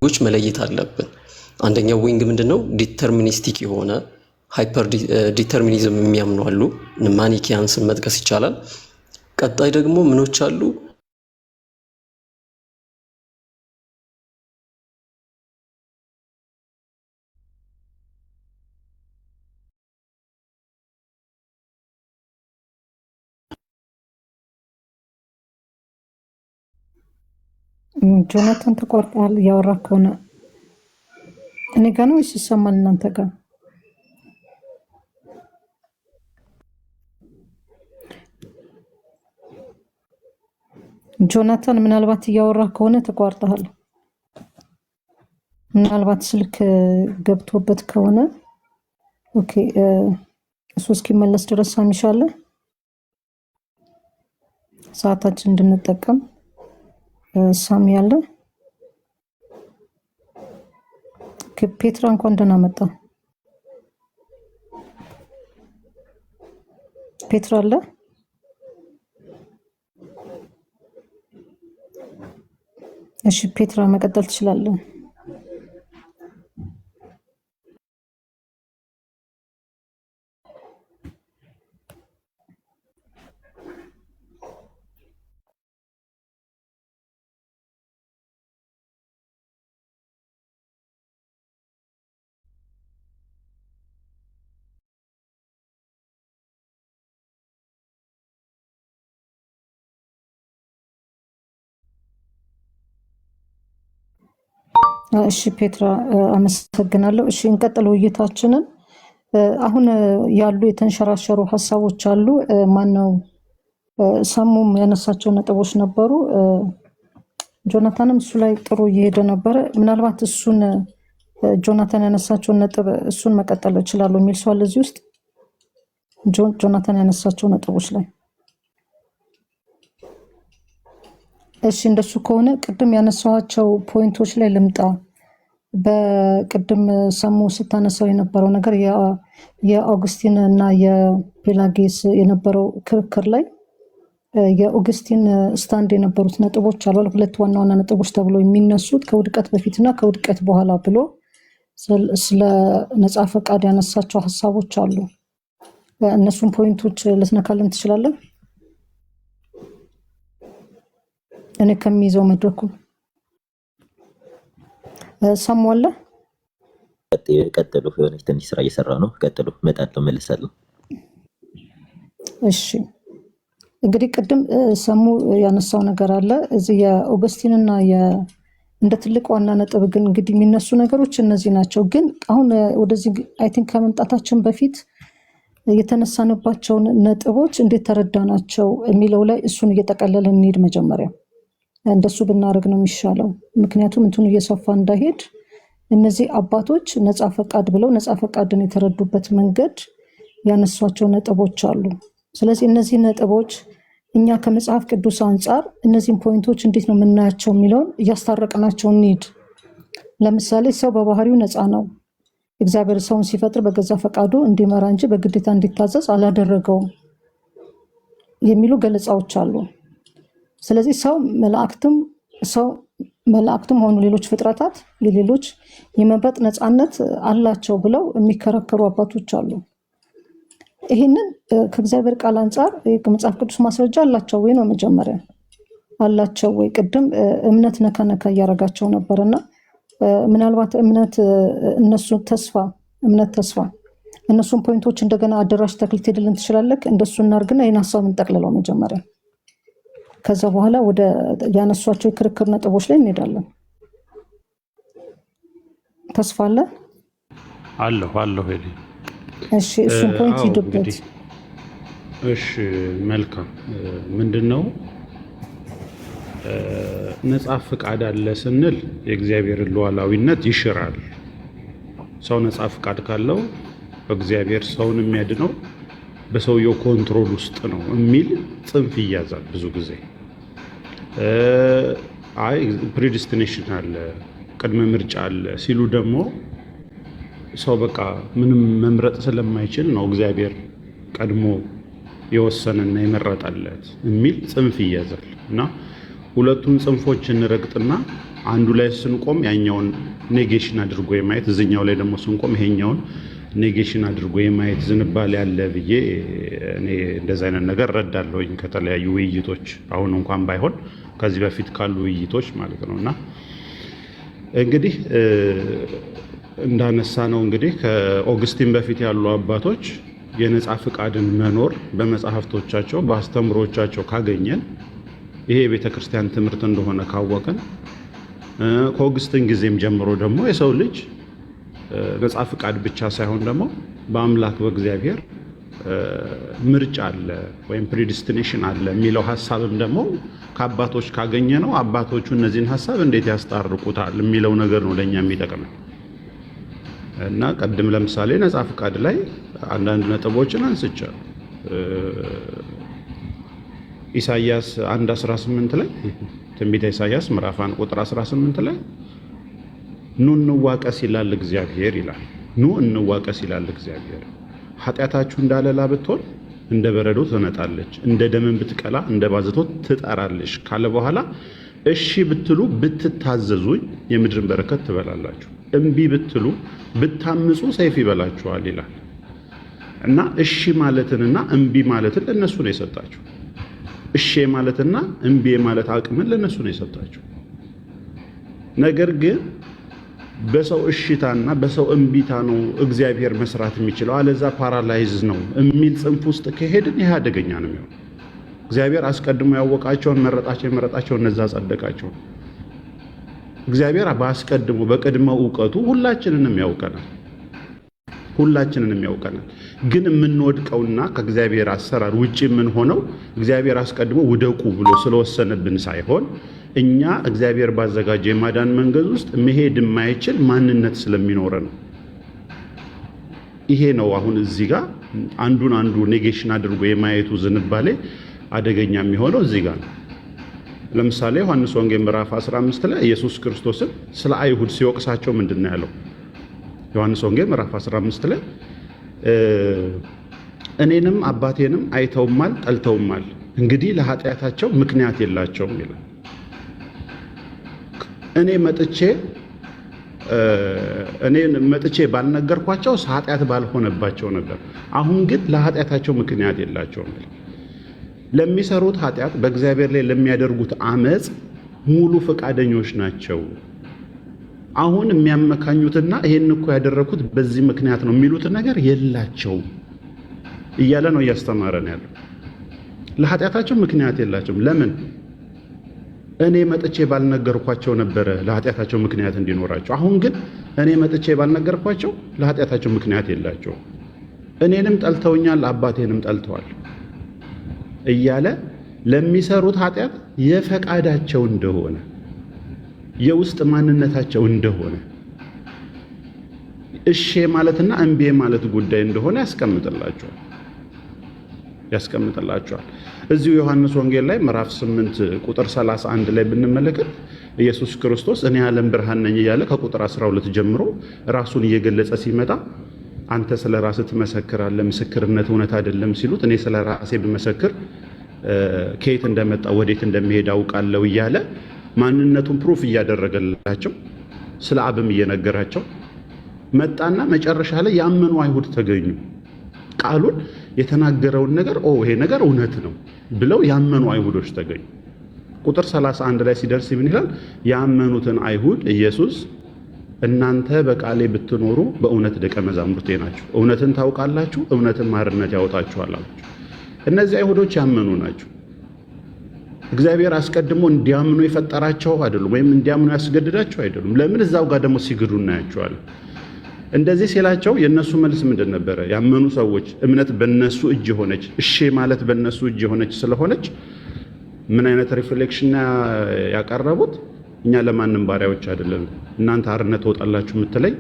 ዊንጎች መለየት አለብን። አንደኛው ዊንግ ምንድነው? ዲተርሚኒስቲክ የሆነ ሃይፐር ዲተርሚኒዝም የሚያምኑ አሉ። ማኒኪያንስን መጥቀስ ይቻላል። ቀጣይ ደግሞ ምኖች አሉ? ጆናታን ተቆርጧል። እያወራ ከሆነ እኔ ጋ ነው ወይስ ይሰማል እናንተ ጋር? ጆናታን ምናልባት እያወራ ከሆነ ተቋርጠሃል። ምናልባት ስልክ ገብቶበት ከሆነ ኦኬ። እሱ እስኪመለስ ድረስ ሳሚሻለ ሰዓታችን እንድንጠቀም ሳሚ ያለ ፔትራ እንኳን ደህና መጣ። ፔትራ አለ? እሺ ፔትራ መቀጠል ትችላለህ። እሺ ፔትራ አመሰግናለሁ። እሺ እንቀጥል ውይይታችንን። አሁን ያሉ የተንሸራሸሩ ሀሳቦች አሉ። ማነው ሰሙም ያነሳቸው ነጥቦች ነበሩ። ጆናታንም እሱ ላይ ጥሩ እየሄደ ነበረ። ምናልባት እሱን ጆናታን ያነሳቸውን ነጥብ እሱን መቀጠል እችላለሁ የሚል ሰው አለ እዚህ ውስጥ? ጆናታን ያነሳቸው ነጥቦች ላይ እሺ እንደሱ ከሆነ ቅድም ያነሳዋቸው ፖይንቶች ላይ ልምጣ። በቅድም ሰሙ ስታነሳው የነበረው ነገር የአውግስቲን እና የፔላጌስ የነበረው ክርክር ላይ የአውግስቲን ስታንድ የነበሩት ነጥቦች አሉ። ሁለት ዋና ዋና ነጥቦች ተብሎ የሚነሱት ከውድቀት በፊትና ከውድቀት በኋላ ብሎ ስለ ነፃ ፈቃድ ያነሳቸው ሀሳቦች አሉ። እነሱን ፖይንቶች ልትነካልን ትችላለህ? እኔ ከሚይዘው መድረኩ ሰሟለ። ቀጥሉ። የሆነች ትንሽ ስራ እየሰራ ነው። ቀጥሉ። እመጣለሁ፣ እመለሳለሁ። እሺ እንግዲህ ቅድም ሰሙ ያነሳው ነገር አለ እዚህ የአውግስቲንና እንደ ትልቅ ዋና ነጥብ ግን እንግዲህ የሚነሱ ነገሮች እነዚህ ናቸው። ግን አሁን ወደዚህ አይ ቲንክ ከመምጣታችን በፊት የተነሳንባቸውን ነጥቦች እንዴት ተረዳናቸው የሚለው ላይ እሱን እየጠቀለልን እንሂድ። መጀመሪያ እንደሱ ብናደርግ ነው የሚሻለው። ምክንያቱም እንትኑ እየሰፋ እንዳይሄድ እነዚህ አባቶች ነፃ ፈቃድ ብለው ነፃ ፈቃድን የተረዱበት መንገድ ያነሷቸው ነጥቦች አሉ። ስለዚህ እነዚህ ነጥቦች እኛ ከመጽሐፍ ቅዱስ አንጻር እነዚህን ፖይንቶች እንዴት ነው የምናያቸው የሚለውን እያስታረቅናቸው እንሂድ። ለምሳሌ ሰው በባህሪው ነፃ ነው። እግዚአብሔር ሰውን ሲፈጥር በገዛ ፈቃዱ እንዲመራ እንጂ በግዴታ እንዲታዘዝ አላደረገውም የሚሉ ገለጻዎች አሉ። ስለዚህ ሰው መላእክትም ሆኑ ሌሎች ፍጥረታት የሌሎች የመምረጥ ነፃነት አላቸው ብለው የሚከራከሩ አባቶች አሉ። ይህንን ከእግዚአብሔር ቃል አንጻር ከመጽሐፍ ቅዱስ ማስረጃ አላቸው ወይ ነው መጀመሪያ። አላቸው ወይ? ቅድም እምነት ነካ እያረጋቸው ነበርና ምናልባት እምነት ተስፋ እነሱን ፖይንቶች እንደገና አደራሽ ተክልት ሄድልን ትችላለህ። እንደሱ እናርግና ይህን ሀሳብ እንጠቅልለው መጀመሪያ። ከዛ በኋላ ወደ ያነሷቸው የክርክር ነጥቦች ላይ እንሄዳለን። ተስፋ አለ አለሁ ሄደ። እሺ እሱን ፖይንት ይድበት። እሺ መልካም። ምንድነው ነፃ ፈቃድ አለ ስንል የእግዚአብሔርን ሉዓላዊነት ይሽራል። ሰው ነፃ ፈቃድ ካለው እግዚአብሔር ሰውን የሚያድነው በሰውየው ኮንትሮል ውስጥ ነው የሚል ጽንፍ ይያዛል ብዙ ጊዜ። አይ ፕሪዲስቲኔሽን አለ፣ ቅድመ ምርጫ አለ ሲሉ ደግሞ ሰው በቃ ምንም መምረጥ ስለማይችል ነው እግዚአብሔር ቀድሞ የወሰነና የመረጠለት የሚል ጽንፍ ይያዛል። እና ሁለቱም ጽንፎች እንረግጥና አንዱ ላይ ስንቆም ያኛውን ኔጌሽን አድርጎ የማየት እዚህኛው ላይ ደግሞ ስንቆም ይሄኛውን ኔጌሽን አድርጎ የማየት ዝንባሌ ያለ ብዬ እኔ እንደዛ አይነት ነገር ረዳለሁኝ ከተለያዩ ውይይቶች፣ አሁን እንኳን ባይሆን ከዚህ በፊት ካሉ ውይይቶች ማለት ነውና እንግዲህ እንዳነሳ ነው እንግዲህ ከኦግስቲን በፊት ያሉ አባቶች የነጻ ፍቃድን መኖር በመጽሐፍቶቻቸው በአስተምሮቻቸው ካገኘን ይሄ የቤተክርስቲያን ትምህርት እንደሆነ ካወቀን ከኦግስቲን ጊዜም ጀምሮ ደግሞ የሰው ልጅ ነጻ ፍቃድ ብቻ ሳይሆን ደግሞ በአምላክ በእግዚአብሔር ምርጫ አለ ወይም ፕሪዲስቲኔሽን አለ የሚለው ሐሳብም ደግሞ ከአባቶች ካገኘ ነው አባቶቹ እነዚህን ሐሳብ እንዴት ያስታርቁታል የሚለው ነገር ነው ለኛ የሚጠቅመው። እና ቀድም ለምሳሌ ነጻ ፍቃድ ላይ አንዳንድ ነጥቦችን አንስቻለሁ። ኢሳይያስ 1:18 ላይ ትንቢተ ኢሳይያስ ምዕራፍ 1 ቁጥር 18 ላይ ኑ እንዋቀስ ይላል እግዚአብሔር ይላል። ኑ እንዋቀስ ይላል እግዚአብሔር። ኃጢአታችሁ እንዳለላ ብትሆን እንደ በረዶ ትነጣለች፣ እንደ ደምን ብትቀላ እንደ ባዘቶ ትጠራለች ካለ በኋላ እሺ ብትሉ ብትታዘዙኝ የምድርን በረከት ትበላላችሁ፣ እምቢ ብትሉ ብታምፁ ሰይፍ ይበላችኋል ይላል። እና እሺ ማለትንና እምቢ ማለትን ለነሱ ነው የሰጣችሁ። እሺ ማለትና እምቢ ማለት አቅምን ለነሱ ነው የሰጣችሁ። ነገር ግን በሰው እሽታና በሰው እምቢታ ነው እግዚአብሔር መስራት የሚችለው፣ አለዛ ፓራላይዝ ነው የሚል ጽንፍ ውስጥ ከሄድን ይሄ አደገኛ ነው የሚሆነው። እግዚአብሔር አስቀድሞ ያወቃቸውን መረጣቸው፣ የመረጣቸው እነዛ ጸደቃቸው። እግዚአብሔር በአስቀድሞ በቅድመ ዕውቀቱ ሁላችንንም ያውቀናል። ግን የምንወድቀውና ከእግዚአብሔር አሰራር ውጪ የምንሆነው እግዚአብሔር አስቀድሞ ውደቁ ብሎ ስለወሰነብን ሳይሆን እኛ እግዚአብሔር ባዘጋጀ የማዳን መንገድ ውስጥ መሄድ የማይችል ማንነት ስለሚኖረ ነው። ይሄ ነው አሁን እዚህ ጋር አንዱ ኔጌሽን አድርጎ የማየቱ ዝንባሌ አደገኛ የሚሆነው እዚህ ጋር ነው። ለምሳሌ ዮሐንስ ወንጌል ምዕራፍ 15 ላይ ኢየሱስ ክርስቶስን ስለ አይሁድ ሲወቅሳቸው ምንድነው ያለው? ዮሐንስ ወንጌል ምዕራፍ 15 ላይ እኔንም አባቴንም አይተውማል ጠልተውማል፣ እንግዲህ ለኃጢአታቸው ምክንያት የላቸውም ይላል። እኔ መጥቼ ባልነገርኳቸው ኃጢአት ባልሆነባቸው ነበር፣ አሁን ግን ለኃጢአታቸው ምክንያት የላቸውም ይላል። ለሚሰሩት ኃጢአት በእግዚአብሔር ላይ ለሚያደርጉት አመጽ ሙሉ ፈቃደኞች ናቸው። አሁን የሚያመካኙትና ይሄን እኮ ያደረኩት በዚህ ምክንያት ነው የሚሉት ነገር የላቸውም እያለ ነው እያስተማረን ያለው። ለኃጢአታቸው ምክንያት የላቸውም። ለምን? እኔ መጥቼ ባልነገርኳቸው ነበረ ለኃጢአታቸው ምክንያት እንዲኖራቸው። አሁን ግን እኔ መጥቼ ባልነገርኳቸው ለኃጢአታቸው ምክንያት የላቸው። እኔንም ጠልተውኛል፣ አባቴንም ጠልተዋል እያለ ለሚሰሩት ኃጢአት የፈቃዳቸው እንደሆነ የውስጥ ማንነታቸው እንደሆነ እሺ ማለትና እምቢ ማለት ጉዳይ እንደሆነ ያስቀምጥላቸዋል። እዚሁ ዮሐንስ ወንጌል ላይ ምዕራፍ 8 ቁጥር 31 ላይ ብንመለከት ኢየሱስ ክርስቶስ እኔ የዓለም ብርሃን ነኝ እያለ ከቁጥር 12 ጀምሮ ራሱን እየገለጸ ሲመጣ አንተ ስለ ራስህ ትመሰክራለህ፣ ምስክርነት እውነት አይደለም ሲሉት እኔ ስለ ራሴ ብመሰክር ከየት እንደመጣ ወዴት እንደሚሄድ አውቃለሁ እያለ ማንነቱን ፕሩፍ እያደረገላቸው ስለ አብም እየነገራቸው መጣና መጨረሻ ላይ ያመኑ አይሁድ ተገኙ። ቃሉን የተናገረውን ነገር ይሄ ነገር እውነት ነው ብለው ያመኑ አይሁዶች ተገኙ። ቁጥር 31 ላይ ሲደርስ ምን ይላል? ያመኑትን አይሁድ ኢየሱስ እናንተ በቃሌ ብትኖሩ በእውነት ደቀ መዛሙርቴ ናችሁ፣ እውነትን ታውቃላችሁ፣ እውነትን ማርነት ያወጣችኋል አላቸው። እነዚህ አይሁዶች ያመኑ ናቸው። እግዚአብሔር አስቀድሞ እንዲያምኑ የፈጠራቸው አይደሉም፣ ወይም እንዲያምኑ ያስገድዳቸው አይደሉም። ለምን? እዛው ጋር ደግሞ ሲግዱ እናያቸዋለን። እንደዚህ ሲላቸው የነሱ መልስ ምንድን ነበረ? ያመኑ ሰዎች እምነት በነሱ እጅ ሆነች፣ እሺ ማለት በነሱ እጅ ሆነች ስለሆነች ምን አይነት ሪፍሌክሽን ያቀረቡት? እኛ ለማንም ባሪያዎች አይደለም፣ እናንተ አርነት ትወጣላችሁ የምትለኝ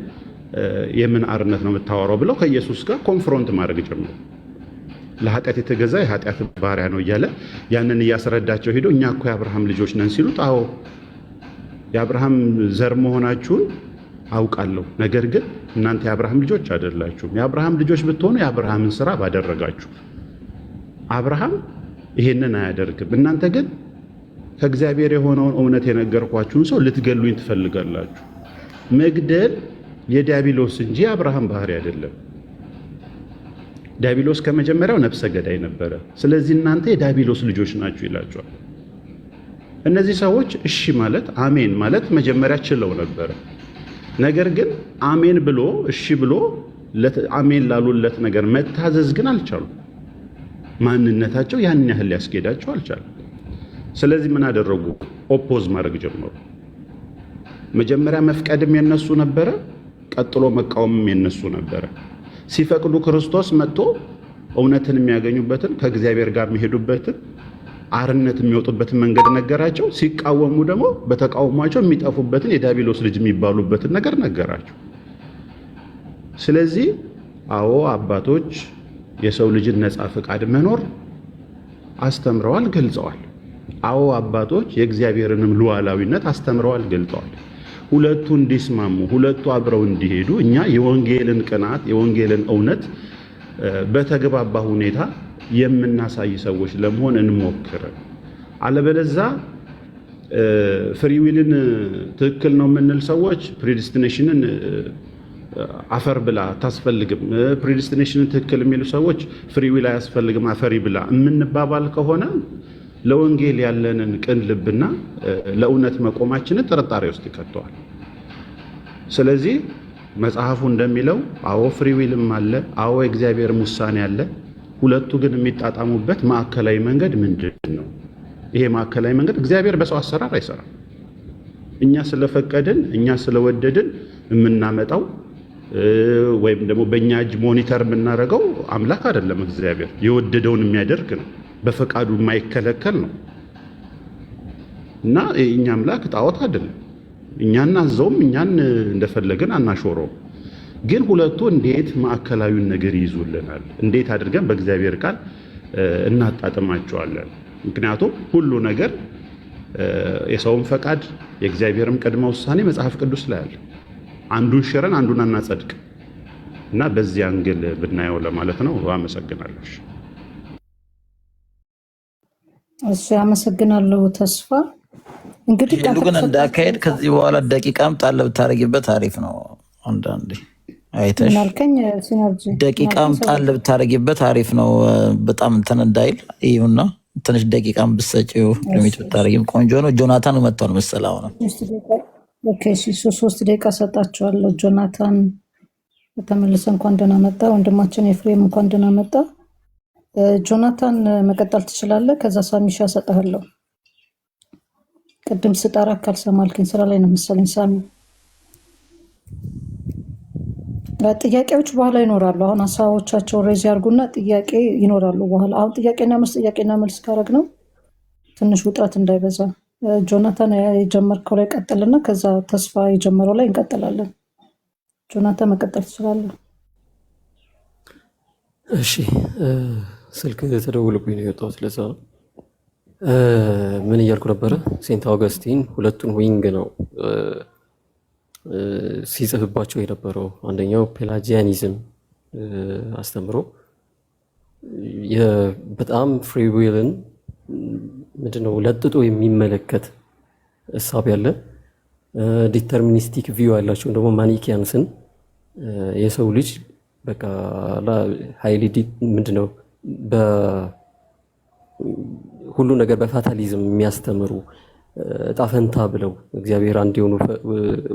የምን አርነት ነው የምታወራው ብለው ከኢየሱስ ጋር ኮንፍሮንት ማድረግ ጀመሩ። ለኃጢአት የተገዛ የኃጢአት ባሪያ ነው እያለ ያንን እያስረዳቸው ሄዶ እኛ እኮ የአብርሃም ልጆች ነን ሲሉት፣ አዎ የአብርሃም ዘር መሆናችሁን አውቃለሁ፣ ነገር ግን እናንተ የአብርሃም ልጆች አይደላችሁም። የአብርሃም ልጆች ብትሆኑ የአብርሃምን ስራ ባደረጋችሁ። አብርሃም ይሄንን አያደርግም፣ እናንተ ግን ከእግዚአብሔር የሆነውን እውነት የነገርኳችሁን ሰው ልትገሉኝ ትፈልጋላችሁ። መግደል የዲያብሎስ እንጂ የአብርሃም ባህሪ አይደለም። ዲያብሎስ ከመጀመሪያው ነፍሰ ገዳይ ነበረ። ስለዚህ እናንተ የዲያብሎስ ልጆች ናችሁ ይላቸዋል። እነዚህ ሰዎች እሺ ማለት አሜን ማለት መጀመሪያ ችለው ነበረ። ነገር ግን አሜን ብሎ እሺ ብሎ አሜን ላሉለት ነገር መታዘዝ ግን አልቻሉም። ማንነታቸው ያን ያህል ሊያስኬዳቸው አልቻለም። ስለዚህ ምን አደረጉ? ኦፖዝ ማድረግ ጀመሩ። መጀመሪያ መፍቀድም የነሱ ነበረ፣ ቀጥሎ መቃወምም የነሱ ነበረ። ሲፈቅዱ ክርስቶስ መጥቶ እውነትን የሚያገኙበትን ከእግዚአብሔር ጋር የሚሄዱበትን አርነት የሚወጡበትን መንገድ ነገራቸው። ሲቃወሙ ደግሞ በተቃውሟቸው የሚጠፉበትን የዲያብሎስ ልጅ የሚባሉበትን ነገር ነገራቸው። ስለዚህ አዎ አባቶች የሰው ልጅን ነፃ ፈቃድ መኖር አስተምረዋል፣ ገልጸዋል። አዎ አባቶች የእግዚአብሔርንም ሉዓላዊነት አስተምረዋል፣ ገልጸዋል። ሁለቱ እንዲስማሙ ሁለቱ አብረው እንዲሄዱ እኛ የወንጌልን ቅናት የወንጌልን እውነት በተግባባ ሁኔታ የምናሳይ ሰዎች ለመሆን እንሞክር። አለበለዛ ፍሪዊልን ትክክል ነው የምንል ሰዎች ፕሪዲስቲኔሽንን አፈር ብላ አታስፈልግም፣ ፕሪዲስቲኔሽንን ትክክል የሚሉ ሰዎች ፍሪዊል አያስፈልግም አፈሪ ብላ የምንባባል ከሆነ ለወንጌል ያለንን ቅን ልብና ለእውነት መቆማችንን ጥርጣሬ ውስጥ ይከተዋል። ስለዚህ መጽሐፉ እንደሚለው አዎ ፍሪዊልም አለ፣ አዎ የእግዚአብሔርም ውሳኔ አለ። ሁለቱ ግን የሚጣጣሙበት ማዕከላዊ መንገድ ምንድን ነው? ይሄ ማዕከላዊ መንገድ እግዚአብሔር በሰው አሰራር አይሰራም። እኛ ስለፈቀድን እኛ ስለወደድን የምናመጣው ወይም ደግሞ በእኛ እጅ ሞኒተር የምናደርገው አምላክ አይደለም። እግዚአብሔር የወደደውን የሚያደርግ ነው፣ በፈቃዱ የማይከለከል ነው እና የእኛ አምላክ ጣዖት አይደለም። እኛን አዘውም እኛን እንደፈለግን አናሾረውም። ግን ሁለቱ እንዴት ማዕከላዊውን ነገር ይይዙልናል? እንዴት አድርገን በእግዚአብሔር ቃል እናጣጥማቸዋለን? ምክንያቱም ሁሉ ነገር የሰውን ፈቃድ የእግዚአብሔርም ቅድመ ውሳኔ መጽሐፍ ቅዱስ ላይ አለ። አንዱን ሽረን አንዱን አናጸድቅ እና በዚህ አንግል ብናየው ለማለት ነው። አመሰግናለሁ። እሺ አመሰግናለሁ ተስፋ። እንግዲህ ግን እንዳካሄድ ከዚህ በኋላ ደቂቃም ጣል ብታረጊበት አሪፍ ነው። አንዳንዴ አይተሽ ምናልከኝ ሲነርጂ ደቂቃም ጣል ብታረጊበት አሪፍ ነው። በጣም እንትን እንዳይል ይሁንና ትንሽ ደቂቃም ብትሰጪው ሊሚት ብታረጊም ቆንጆ ነው። ጆናታን መጥቷል መሰለኝ አሁን። ኦኬ እሺ 3 ደቂቃ ሰጣችኋለሁ። ጆናታን ተመልሰ እንኳን ደህና መጣ። ወንድማችን ኤፍሬም እንኳን ደህና መጣ። ጆናታን መቀጠል ትችላለህ። ከዛ ሳሚሻ ሰጣለሁ። ቅድም ስጠራ ካልሰማልከኝ ስራ ላይ ነው መሰለኝ ሳሚ። ጥያቄዎች በኋላ ይኖራሉ። አሁን ሀሳቦቻቸው ሬዝ ያርጉና ጥያቄ ይኖራሉ በኋላ። አሁን ጥያቄና መልስ ካረግ ነው ትንሽ ውጥረት እንዳይበዛ። ጆናታን የጀመርከው ላይ ቀጥልና ከዛ ተስፋ የጀመረው ላይ እንቀጥላለን። ጆናታን መቀጠል ትችላለህ። እሺ ስልክ ተደውሎብኝ ነው የወጣሁት፣ ለዛ ነው። ምን እያልኩ ነበረ? ሴንት አውገስቲን ሁለቱን ዊንግ ነው ሲጽፍባቸው የነበረው። አንደኛው ፔላጂያኒዝም አስተምሮ በጣም ፍሪ ዊልን ምንድነው ለጥጦ የሚመለከት እሳብ ያለ፣ ዲተርሚኒስቲክ ቪው ያላቸው ደግሞ ማኒኪያንስን የሰው ልጅ በቃ ሃይሊ ምንድነው ሁሉ ነገር በፋታሊዝም የሚያስተምሩ ጣፈንታ ብለው እግዚአብሔር አንድ የሆኑ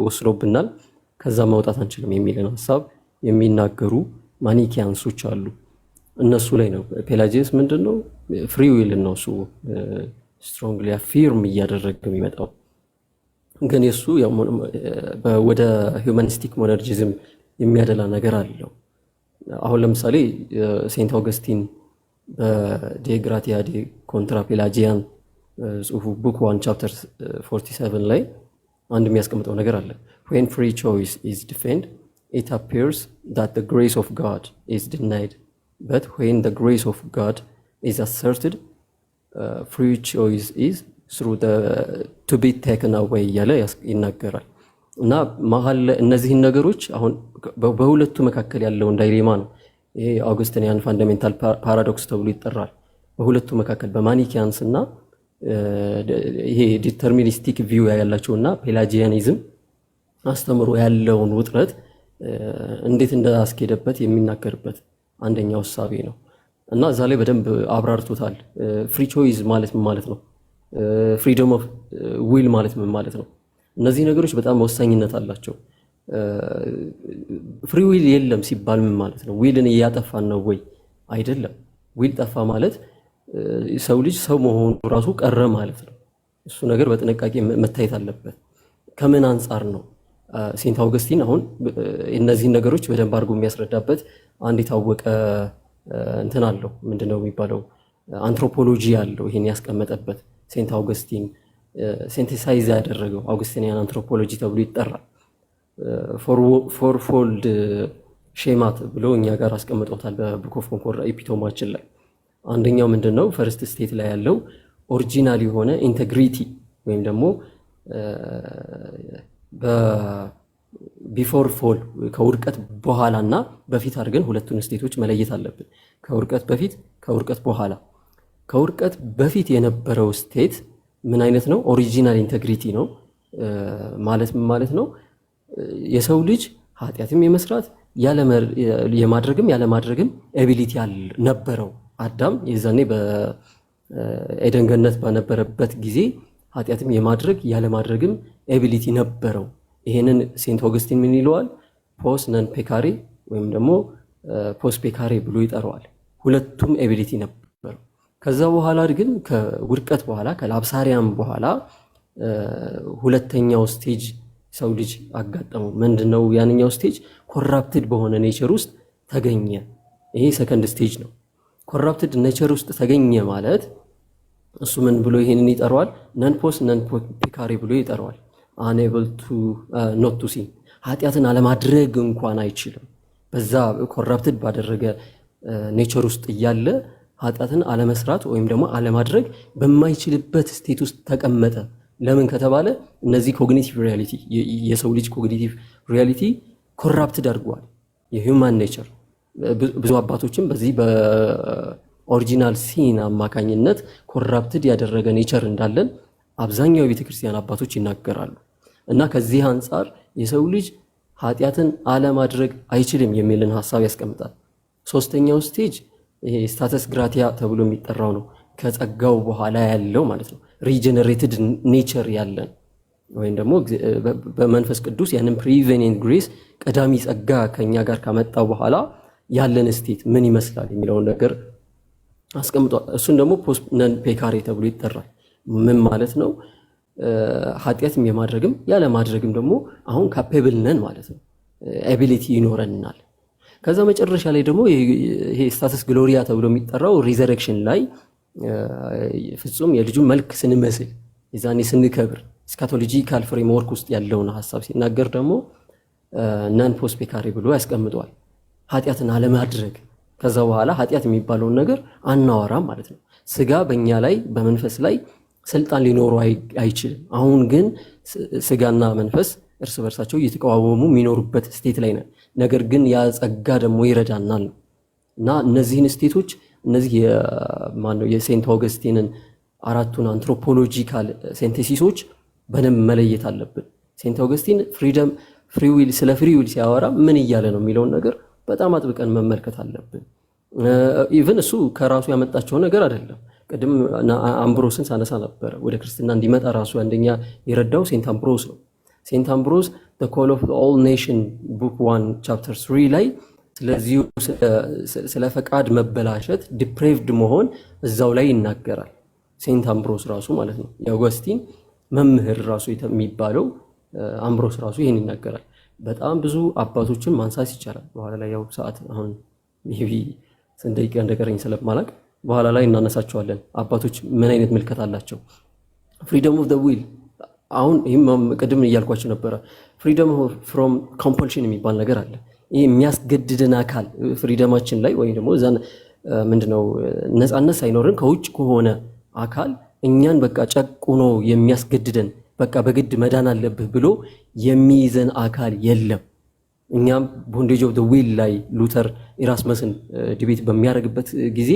ወስኖብናል ከዛ ማውጣት አንችልም የሚልን ሐሳብ የሚናገሩ ማኒኪያንሶች አሉ። እነሱ ላይ ነው ፔላጂየስ ምንድነው ፍሪ ዊል ነው እሱ ስትሮንግሊ አፊርም እያደረገ የሚመጣው። ግን የሱ ወደ ሂውማኒስቲክ ሞነርጂዝም የሚያደላ ነገር አለው። አሁን ለምሳሌ ሴንት አውገስቲን በዴ ግራቲያ ዴ ኮንትራ ፔላጂያን ጽሁፉ ቡክ 1 ቻፕተር 47 ላይ አንድ የሚያስቀምጠው ነገር አለ። when free choice is defined it appears that the grace of God is denied, but when the grace of God is asserted free choice is through the to be taken away ያለ ይናገራል። እና መሀል እነዚህን ነገሮች አሁን በሁለቱ መካከል ያለው ዳይሌማ ነው። ይሄ አውግስቲኒያን ፋንዳሜንታል ፓራዶክስ ተብሎ ይጠራል። በሁለቱ መካከል በማኒኪያንስ እና ይሄ ዲተርሚኒስቲክ ቪው ያላቸውና ፔላጂያኒዝም አስተምሮ ያለውን ውጥረት እንዴት እንዳስኬደበት የሚናገርበት አንደኛው ሐሳቤ ነው እና እዛ ላይ በደንብ አብራርቶታል። ፍሪ ቾይስ ማለት ምን ማለት ነው? ፍሪደም ኦፍ ዊል ማለት ምን ማለት ነው? እነዚህ ነገሮች በጣም ወሳኝነት አላቸው። ፍሪ ዊል የለም ሲባል ምን ማለት ነው? ዊልን እያጠፋን ነው ወይ? አይደለም። ዊል ጠፋ ማለት ሰው ልጅ ሰው መሆኑ ራሱ ቀረ ማለት ነው። እሱ ነገር በጥንቃቄ መታየት አለበት። ከምን አንጻር ነው? ሴንት አውገስቲን አሁን እነዚህን ነገሮች በደንብ አድርጎ የሚያስረዳበት አንድ የታወቀ እንትን አለው። ምንድነው የሚባለው? አንትሮፖሎጂ አለው። ይሄን ያስቀመጠበት ሴንት አውገስቲን ሴንቴሳይዝ ያደረገው አውገስቲኒያን አንትሮፖሎጂ ተብሎ ይጠራል። ፎርፎልድ ሼማት ብሎ እኛ ጋር አስቀምጦታል በቡክ ኦፍ ኮንኮርድ ኤፒቶማችን ላይ። አንደኛው ምንድነው? ፈርስት ስቴት ላይ ያለው ኦሪጂናል የሆነ ኢንቴግሪቲ ወይም ደግሞ በቢፎር ፎል ከውድቀት በኋላና በፊት አድርገን ሁለቱን ስቴቶች መለየት አለብን። ከውድቀት በፊት፣ ከውድቀት በኋላ። ከውድቀት በፊት የነበረው ስቴት ምን አይነት ነው? ኦሪጂናል ኢንቴግሪቲ ነው ማለት ምን ማለት ነው? የሰው ልጅ ኃጢአትም የመስራት የማድረግም ያለማድረግም ኤቢሊቲ ነበረው። አዳም የዛኔ በኤደን ገነት በነበረበት ጊዜ ኃጢአትም የማድረግ ያለማድረግም ኤቢሊቲ ነበረው። ይሄንን ሴንት ኦገስቲን ምን ይለዋል? ፖስ ነን ፔካሬ ወይም ደግሞ ፖስ ፔካሬ ብሎ ይጠራዋል። ሁለቱም ኤቢሊቲ ነበረው። ከዛ በኋላ ግን ከውድቀት በኋላ ከላብሳሪያም በኋላ ሁለተኛው ስቴጅ ሰው ልጅ አጋጠመው። ምንድነው ያንኛው ስቴጅ? ኮራፕትድ በሆነ ኔቸር ውስጥ ተገኘ። ይሄ ሰከንድ ስቴጅ ነው። ኮራፕትድ ኔቸር ውስጥ ተገኘ ማለት እሱ ምን ብሎ ይሄንን ይጠራዋል? ነን ፖስ ነን ፔካሬ ብሎ ይጠራዋል። አንኤብል ቱ ኖት ቱ ሲን፣ ኃጢአትን አለማድረግ እንኳን አይችልም። በዛ ኮራፕትድ ባደረገ ኔቸር ውስጥ እያለ ኃጢአትን አለመስራት ወይም ደግሞ አለማድረግ በማይችልበት ስቴት ውስጥ ተቀመጠ። ለምን ከተባለ እነዚህ ኮግኒቲቭ ሪያሊቲ የሰው ልጅ ኮግኒቲቭ ሪያሊቲ ኮራፕትድ አድርጓል የሂውማን ኔቸር። ብዙ አባቶችም በዚህ በኦሪጂናል ሲን አማካኝነት ኮራፕትድ ያደረገ ኔቸር እንዳለን አብዛኛው የቤተክርስቲያን አባቶች ይናገራሉ። እና ከዚህ አንጻር የሰው ልጅ ኃጢአትን አለማድረግ አይችልም የሚልን ሐሳብ ያስቀምጣል። ሶስተኛው ስቴጅ ይሄ ስታተስ ግራቲያ ተብሎ የሚጠራው ነው። ከጸጋው በኋላ ያለው ማለት ነው። ሪጀነሬትድ ኔቸር ያለን ወይም ደግሞ በመንፈስ ቅዱስ ያንን ፕሪቬኒንግ ግሬስ ቀዳሚ ጸጋ ከኛ ጋር ካመጣው በኋላ ያለን ስቴት ምን ይመስላል የሚለውን ነገር አስቀምጧል። እሱን ደግሞ ፖስት ነን ፔካሬ ተብሎ ይጠራል። ምን ማለት ነው? ኃጢአትም የማድረግም ያለ ማድረግም ደግሞ አሁን ካፔብል ነን ማለት ነው። ኤቢሊቲ ይኖረናል። ከዛ መጨረሻ ላይ ደግሞ ይሄ ስታተስ ግሎሪያ ተብሎ የሚጠራው ሪዘረክሽን ላይ ፍጹም የልጁ መልክ ስንመስል የዛኔ ስንከብር ስካቶሎጂካል ፍሬምወርክ ውስጥ ያለውን ሐሳብ ሲናገር ደግሞ ነን ፖስ ፔካሬ ብሎ ያስቀምጠዋል። ኃጢአትን አለማድረግ ከዛ በኋላ ኃጢአት የሚባለውን ነገር አናወራም ማለት ነው። ስጋ በእኛ ላይ በመንፈስ ላይ ስልጣን ሊኖረው አይችልም። አሁን ግን ስጋና መንፈስ እርስ በርሳቸው እየተቃወሙ የሚኖሩበት ስቴት ላይ ነን። ነገር ግን ያ ጸጋ ደግሞ ይረዳናል ነው እና እነዚህን ስቴቶች እነዚህ የሴንት ኦገስቲንን አራቱን አንትሮፖሎጂካል ሴንቴሲሶች በደንብ መለየት አለብን። ሴንት ኦገስቲን ፍሪደም ፍሪ ዊል ስለ ፍሪ ዊል ሲያወራ ምን እያለ ነው የሚለውን ነገር በጣም አጥብቀን መመልከት አለብን። ኢቭን እሱ ከራሱ ያመጣቸው ነገር አይደለም። ቅድም አምብሮስን ሳነሳ ነበር። ወደ ክርስትና እንዲመጣ ራሱ አንደኛ የረዳው ሴንት አምብሮስ ነው። ሴንት አምብሮስ the call of all nation book 1 chapter 3 ላይ ስለዚህ ስለ ፈቃድ መበላሸት ዲፕሬቭድ መሆን እዛው ላይ ይናገራል። ሴንት አምብሮስ ራሱ ማለት ነው። የኦገስቲን መምህር ራሱ የሚባለው አምብሮስ ራሱ ይሄን ይናገራል። በጣም ብዙ አባቶችን ማንሳት ይቻላል። በኋላ ላይ ያው ሰዓት አሁን ሜቢ ስንት ደቂቃ እንደቀረኝ ስለማላቅ በኋላ ላይ እናነሳቸዋለን። አባቶች ምን አይነት ምልከት አላቸው? ፍሪደም ኦፍ ዘ ዊል አሁን ይሄም ቅድም እያልኳቸው ነበረ። ፍሪደም ፍሮም ኮምፐልሽን የሚባል ነገር አለ። ይሄ የሚያስገድደን አካል ፍሪደማችን ላይ ወይም ደግሞ እዛን ምንድነው ነፃነት ሳይኖርን ከውጭ ከሆነ አካል እኛን በቃ ጨቁኖ የሚያስገድደን በቃ በግድ መዳን አለብህ ብሎ የሚይዘን አካል የለም። እኛም ቦንዴጅ ኦፍ ዘ ዊል ላይ ሉተር ኢራስመስን ዲቤት በሚያደርግበት ጊዜ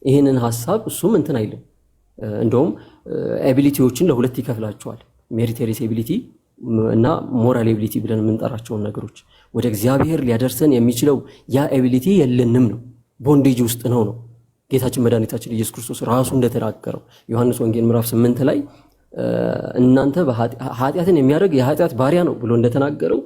ይህንን ሐሳብ እሱም እንትን አይልም። እንደውም ኤቢሊቲዎችን ለሁለት ይከፍላቸዋል። ሜሪቶሪየስ ኤቢሊቲ እና ሞራል ኤቢሊቲ ብለን የምንጠራቸውን ነገሮች ወደ እግዚአብሔር ሊያደርሰን የሚችለው ያ ኤቢሊቲ የለንም ነው፣ ቦንዴጅ ውስጥ ነው ጌታችን መድኃኒታችን ኢየሱስ ክርስቶስ ራሱ እንደተናገረው ዮሐንስ ወንጌል ምዕራፍ 8 ላይ እናንተ ኃጢአትን የሚያደርግ የኃጢአት ባሪያ ነው ብሎ እንደተናገረው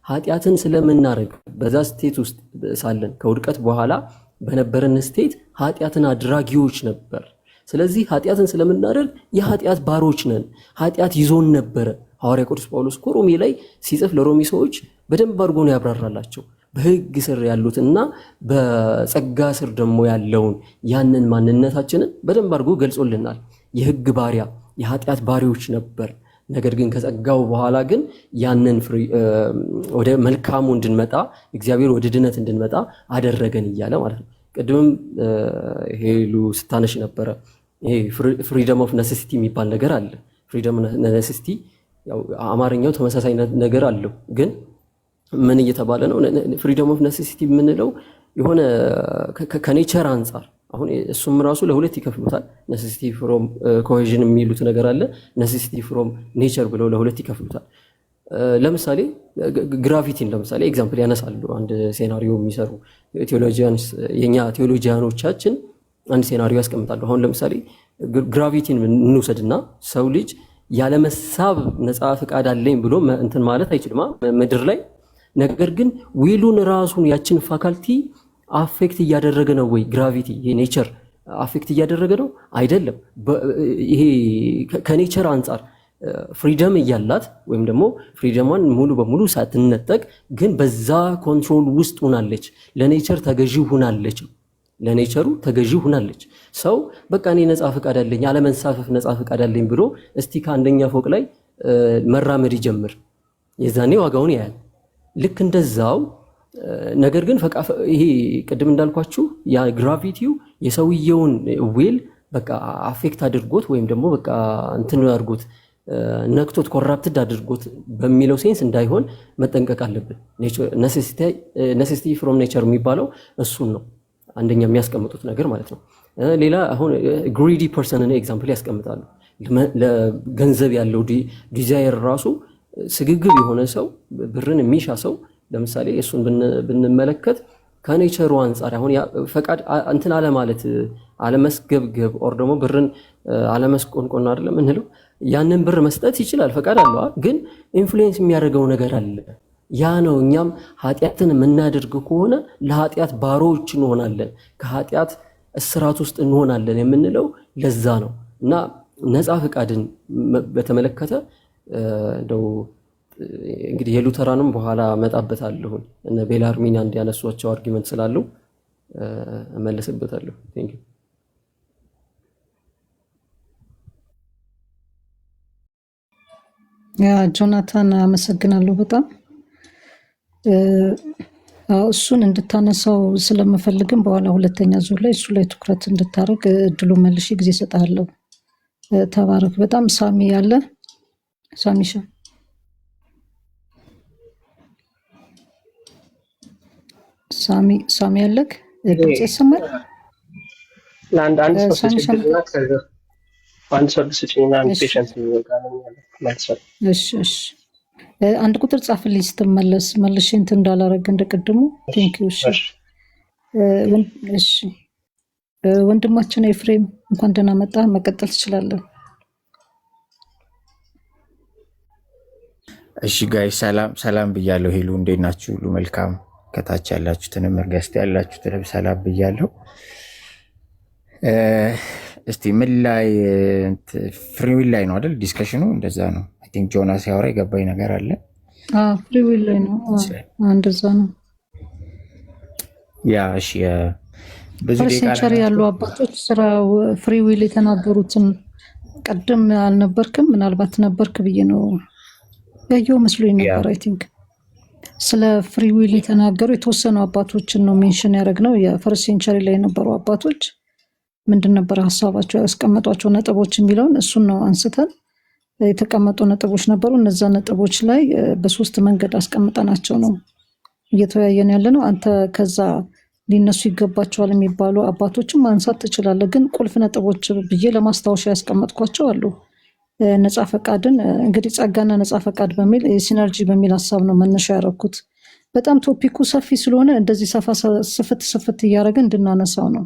ኃጢአትን ስለምናደርግ በዛ ስቴት ውስጥ ሳለን ከውድቀት በኋላ በነበረን ስቴት ኃጢአትን አድራጊዎች ነበር። ስለዚህ ኃጢአትን ስለምናደርግ የኃጢአት ባሮች ነን። ኃጢአት ይዞን ነበረ። ሐዋርያ ቅዱስ ጳውሎስ ሮሜ ላይ ሲጽፍ ለሮሜ ሰዎች በደንብ አድርጎ ነው ያብራራላቸው። በሕግ ስር ያሉትና በጸጋ ስር ደግሞ ያለውን ያንን ማንነታችንን በደንብ አድርጎ ገልጾልናል። የሕግ ባሪያ የኃጢአት ባሪዎች ነበር። ነገር ግን ከጸጋው በኋላ ግን ያንን ወደ መልካሙ እንድንመጣ እግዚአብሔር ወደ ድነት እንድንመጣ አደረገን እያለ ማለት ነው። ቅድምም ሄሉ ስታነሽ ነበረ። ይሄ ፍሪደም ኦፍ ነሴሲቲ የሚባል ነገር አለ። ፍሪደም ነሴሲቲ ያው አማርኛው ተመሳሳይ ነገር አለው፣ ግን ምን እየተባለ ነው? ፍሪደም ኦፍ ነሴሲቲ የምንለው የሆነ ከኔቸር አንጻር አሁን እሱም ራሱ ለሁለት ይከፍሉታል። ነሴሲቲ ፍሮም ኮሄዥን የሚሉት ነገር አለ፣ ነሴሲቲ ፍሮም ኔቸር ብለው ለሁለት ይከፍሉታል። ለምሳሌ ግራቪቲን ለምሳሌ ኤግዛምፕል ያነሳሉ። አንድ ሴናሪዮ የሚሰሩ ቴዎሎጂያንስ የኛ ቴዎሎጂያኖቻችን አንድ ሴናሪዮ ያስቀምጣሉ። አሁን ለምሳሌ ግራቪቲን እንውሰድና ሰው ልጅ ያለመሳብ ነፃ ፍቃድ አለኝ ብሎ እንትን ማለት አይችልም ምድር ላይ። ነገር ግን ዊሉን ራሱን ያችን ፋካልቲ አፌክት እያደረገ ነው ወይ? ግራቪቲ ይሄ ኔቸር አፌክት እያደረገ ነው አይደለም። ይሄ ከኔቸር አንጻር ፍሪደም እያላት ወይም ደግሞ ፍሪደሟን ሙሉ በሙሉ ሳትነጠቅ ግን በዛ ኮንትሮል ውስጥ ሆናለች። ለኔቸር ተገዢ ሆናለች። ለኔቸሩ ተገዢ ሆናለች። ሰው በቃ እኔ ነፃ ፍቃድ አለኝ ያለመንሳፈፍ ነፃ ፍቃድ አለኝ ብሎ እስቲ ከአንደኛ ፎቅ ላይ መራመድ ይጀምር፣ የዛኔ ዋጋውን ያያል። ልክ እንደዛው ነገር ግን ይሄ ቅድም እንዳልኳችሁ ያ ግራቪቲው የሰውየውን ዌል በቃ አፌክት አድርጎት ወይም ደግሞ በቃ እንትን አድርጎት ነክቶት ኮራፕትድ አድርጎት በሚለው ሴንስ እንዳይሆን መጠንቀቅ አለብን። ኔሴሲቲ ፍሮም ኔቸር የሚባለው እሱን ነው አንደኛ የሚያስቀምጡት ነገር ማለት ነው። ሌላ አሁን ግሪዲ ፐርሰንን ኤግዛምፕል ያስቀምጣሉ። ለገንዘብ ያለው ዲዛይር ራሱ ስግግብ የሆነ ሰው ብርን የሚሻ ሰው ለምሳሌ እሱን ብንመለከት ከኔቸሩ አንጻር አሁን ፈቃድ እንትን አለ ማለት አለመስገብገብ ኦር ደግሞ ብርን አለመስቆንቆን አይደለም እንለው ያንን ብር መስጠት ይችላል፣ ፈቃድ አለው። ግን ኢንፍሉዌንስ የሚያደርገው ነገር አለ። ያ ነው እኛም ኃጢአትን የምናደርግ ከሆነ ለኃጢአት ባሮች እንሆናለን፣ ከኃጢአት እስራት ውስጥ እንሆናለን የምንለው ለዛ ነው። እና ነፃ ፈቃድን በተመለከተ እንደው እንግዲህ የሉተራንም በኋላ መጣበታለሁ እነ ቤላርሚን አንድ ያነሷቸው አርጊመንት ስላሉ እመለስበታለሁ። ቴንክ ዩ ያ ጆናታን አመሰግናለሁ በጣም እሱን እንድታነሳው ስለምፈልግም በኋላ ሁለተኛ ዙር ላይ እሱ ላይ ትኩረት እንድታደርግ እድሉ መልሼ ጊዜ እሰጥሃለሁ። ተባረክ በጣም ሳሚ ያለ ሳሚሻ ሳሚ ያለክ ድምጽ ይሰማል? አንድ ሰው ስጭኝና ፔሸንት እሺ አንድ ቁጥር ጻፍልኝ ስትመለስ መልሼ እንትን እንዳላረግ እንደቀድሙ ቴንኪው። እሺ ወንድማችን ኤፍሬም እንኳን ደህና መጣ፣ መቀጠል ትችላለህ። እሺ ጋይ ሰላም ብያለሁ። ሄሉ እንዴት ናችሁ? ሁሉ መልካም። ከታች ያላችሁትንም መርገስት ያላችሁትንም ሰላም ብያለሁ። እስቲ ምን ላይ ፍሪዊል ላይ ነው አይደል ዲስከሽኑ? እንደዛ ነው። አይ ቲንክ ጆናስ ያወራ የገባኝ ነገር አለ። ፍሪዊል ላይ ነው። እንደዛ ነው። ያ እሺ ብዙ ሴንቸሪ ያሉ አባቶች ስራ ፍሪዊል የተናገሩትን ቀደም አልነበርክም? ምናልባት ነበርክ ብዬ ነው ያየው መስሎኝ ነበር። አይ ቲንክ ስለ ፍሪዊል የተናገሩ የተወሰኑ አባቶችን ነው ሜንሽን ያደረግነው። የፈርስት ሴንቸሪ ላይ የነበሩ አባቶች ምንድን ነበር ሀሳባቸው፣ ያስቀመጧቸው ነጥቦች የሚለውን እሱን ነው አንስተን የተቀመጡ ነጥቦች ነበሩ። እነዛ ነጥቦች ላይ በሶስት መንገድ አስቀምጠናቸው ነው እየተወያየን ያለ ነው። አንተ ከዛ ሊነሱ ይገባቸዋል የሚባሉ አባቶችን ማንሳት ትችላለህ። ግን ቁልፍ ነጥቦች ብዬ ለማስታወሻ ያስቀመጥኳቸው አሉ። ነፃ ፈቃድን እንግዲህ ጸጋና ነፃ ፈቃድ በሚል ሲነርጂ በሚል ሀሳብ ነው መነሻ ያደረኩት። በጣም ቶፒኩ ሰፊ ስለሆነ እንደዚህ ስፍት እያደረግን እንድናነሳው ነው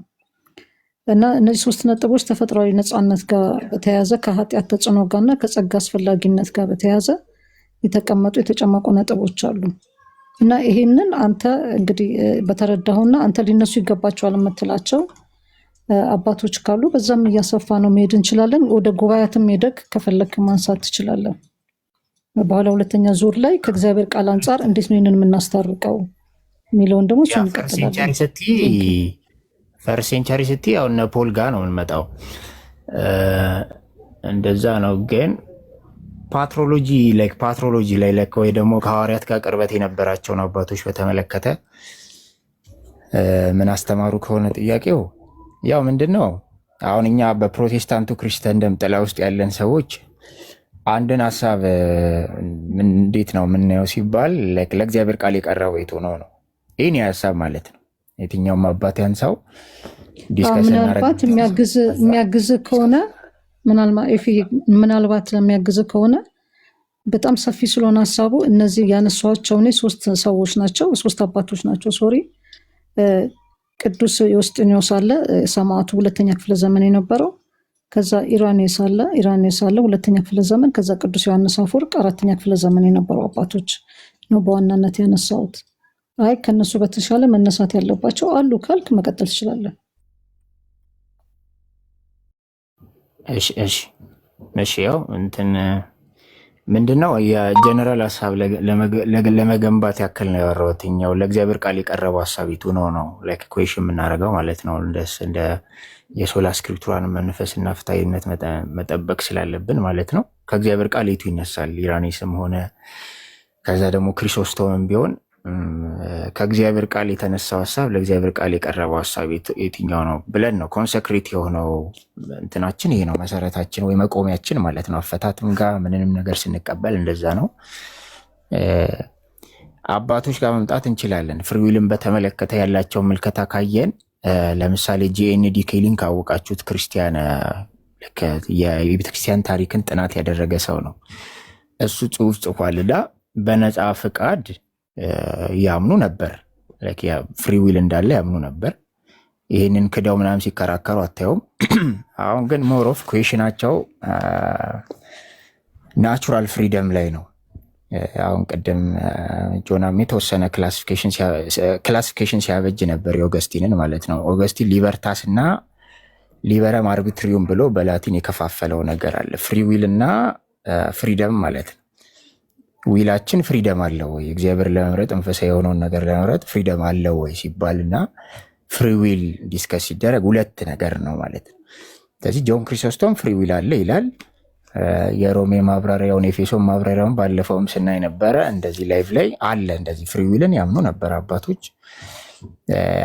እና እነዚህ 3 ነጥቦች ተፈጥሯዊ ነፃነት ጋር በተያያዘ ከኃጢአት ተጽዕኖ ጋርና ከጸጋ አስፈላጊነት ጋር በተያያዘ የተቀመጡ የተጨመቁ ነጥቦች አሉ እና ይሄንን አንተ እንግዲህ በተረዳኸውና አንተ ሊነሱ ይገባቸዋል የምትላቸው አባቶች ካሉ በዛም እያሰፋ ነው መሄድ እንችላለን። ወደ ጉባኤያትም ሄደክ ከፈለክ ማንሳት ትችላለን። በኋላ ሁለተኛ ዙር ላይ ከእግዚአብሔር ቃል አንጻር እንዴት ነው ይህንን የምናስታርቀው የሚለውን ደግሞ እሱን እንቀጥላለን። ፈርስት ሴንቸሪ ስቲ ያው እነ ፖል ጋር ነው የምንመጣው። እንደዛ ነው። ግን ፓትሮሎጂ ላይ ወይ ደግሞ ከሐዋርያት ጋር ቅርበት የነበራቸውን አባቶች በተመለከተ ምን አስተማሩ ከሆነ ጥያቄው ያው ምንድነው አሁን እኛ በፕሮቴስታንቱ ክርስቲያንደም ጥላ ውስጥ ያለን ሰዎች አንድን ሀሳብ እንዴት ነው የምናየው ሲባል ለእግዚአብሔር ቃል የቀረበው የቱ ነው ነው ይህን ሀሳብ ማለት ነው። የትኛውም አባት ያንሳው ዲስከስ ምናልባት የሚያግዝ ከሆነ ምናልባት ለሚያግዝ ከሆነ በጣም ሰፊ ስለሆነ ሀሳቡ እነዚህ ያነሷቸው እኔ 3 ሰዎች ናቸው፣ 3 አባቶች ናቸው። ሶሪ ቅዱስ ዮስጢኖስ አለ ሰማዕቱ 2ኛ ክፍለ ዘመን የነበረው። ከዛ ኢራኔስ አለ 2ኛ ክፍለ ዘመን። ከዛ ቅዱስ ዮሐንስ አፈወርቅ 4ኛ ክፍለ ዘመን የነበረው አባቶች ነው በዋናነት ያነሳሁት። አይ ከነሱ በተሻለ መነሳት ያለባቸው አሉ ካልክ መቀጠል ትችላለህ። እሺ ያው እንትን ምንድነው የጀነራል ሀሳብ ለመገንባት ያክል ነው ያወራሁት። እኛው ለእግዚአብሔር ቃል የቀረበው ሀሳብ ይቱ ነው ላይክ ኩዌሽን የምናደርገው ማለት ነው። እንደ የሶላ ስክሪፕቱራን መንፈስና ፍትሃዊነት መጠበቅ ስላለብን ማለት ነው። ከእግዚአብሔር ቃል የቱ ይነሳል? ኢራኔስም ሆነ ከዛ ደግሞ ክሪሶስቶምም ቢሆን ከእግዚአብሔር ቃል የተነሳው ሀሳብ ለእግዚአብሔር ቃል የቀረበው ሀሳብ የትኛው ነው ብለን ነው ኮንሰክሬት የሆነው እንትናችን ይሄ ነው መሰረታችን ወይ መቆሚያችን ማለት ነው። አፈታትም ጋር ምንንም ነገር ስንቀበል እንደዛ ነው። አባቶች ጋር መምጣት እንችላለን። ፍሪዊልን በተመለከተ ያላቸው ምልከታ ካየን ለምሳሌ ጂኤንዲ ኬሊን ካወቃችሁት ክርስቲያን የቤተክርስቲያን ታሪክን ጥናት ያደረገ ሰው ነው። እሱ ጽሁፍ ጽፏልና በነፃ ፍቃድ ያምኑ ነበር። ፍሪዊል እንዳለ ያምኑ ነበር። ይህንን ክደው ምናምን ሲከራከሩ አታዩም። አሁን ግን ሞር ኦፍ ኩዌሽናቸው ናቹራል ፍሪደም ላይ ነው። አሁን ቅድም ጆናም የተወሰነ ክላሲፊኬሽን ሲያበጅ ነበር የኦገስቲንን ማለት ነው። ኦገስቲን ሊበርታስ እና ሊበረም አርቢትሪዩም ብሎ በላቲን የከፋፈለው ነገር አለ። ፍሪዊል እና ፍሪደም ማለት ነው። ዊላችን ፍሪደም አለው ወይ? እግዚአብሔር ለመምረጥ መንፈሳዊ የሆነውን ነገር ለመምረጥ ፍሪደም አለው ወይ ሲባልና ፍሪዊል ዲስከስ ሲደረግ 2 ነገር ነው ማለት ነው። ስለዚህ ጆን ክሪሶስቶም ፍሪዊል አለ ይላል። የሮሜ ማብራሪያውን ኤፌሶን ማብራሪያውን ባለፈውም ስናይ ነበረ። እንደዚህ ላይቭ ላይ አለ እንደዚህ ፍሪዊልን ያምኑ ነበር አባቶች።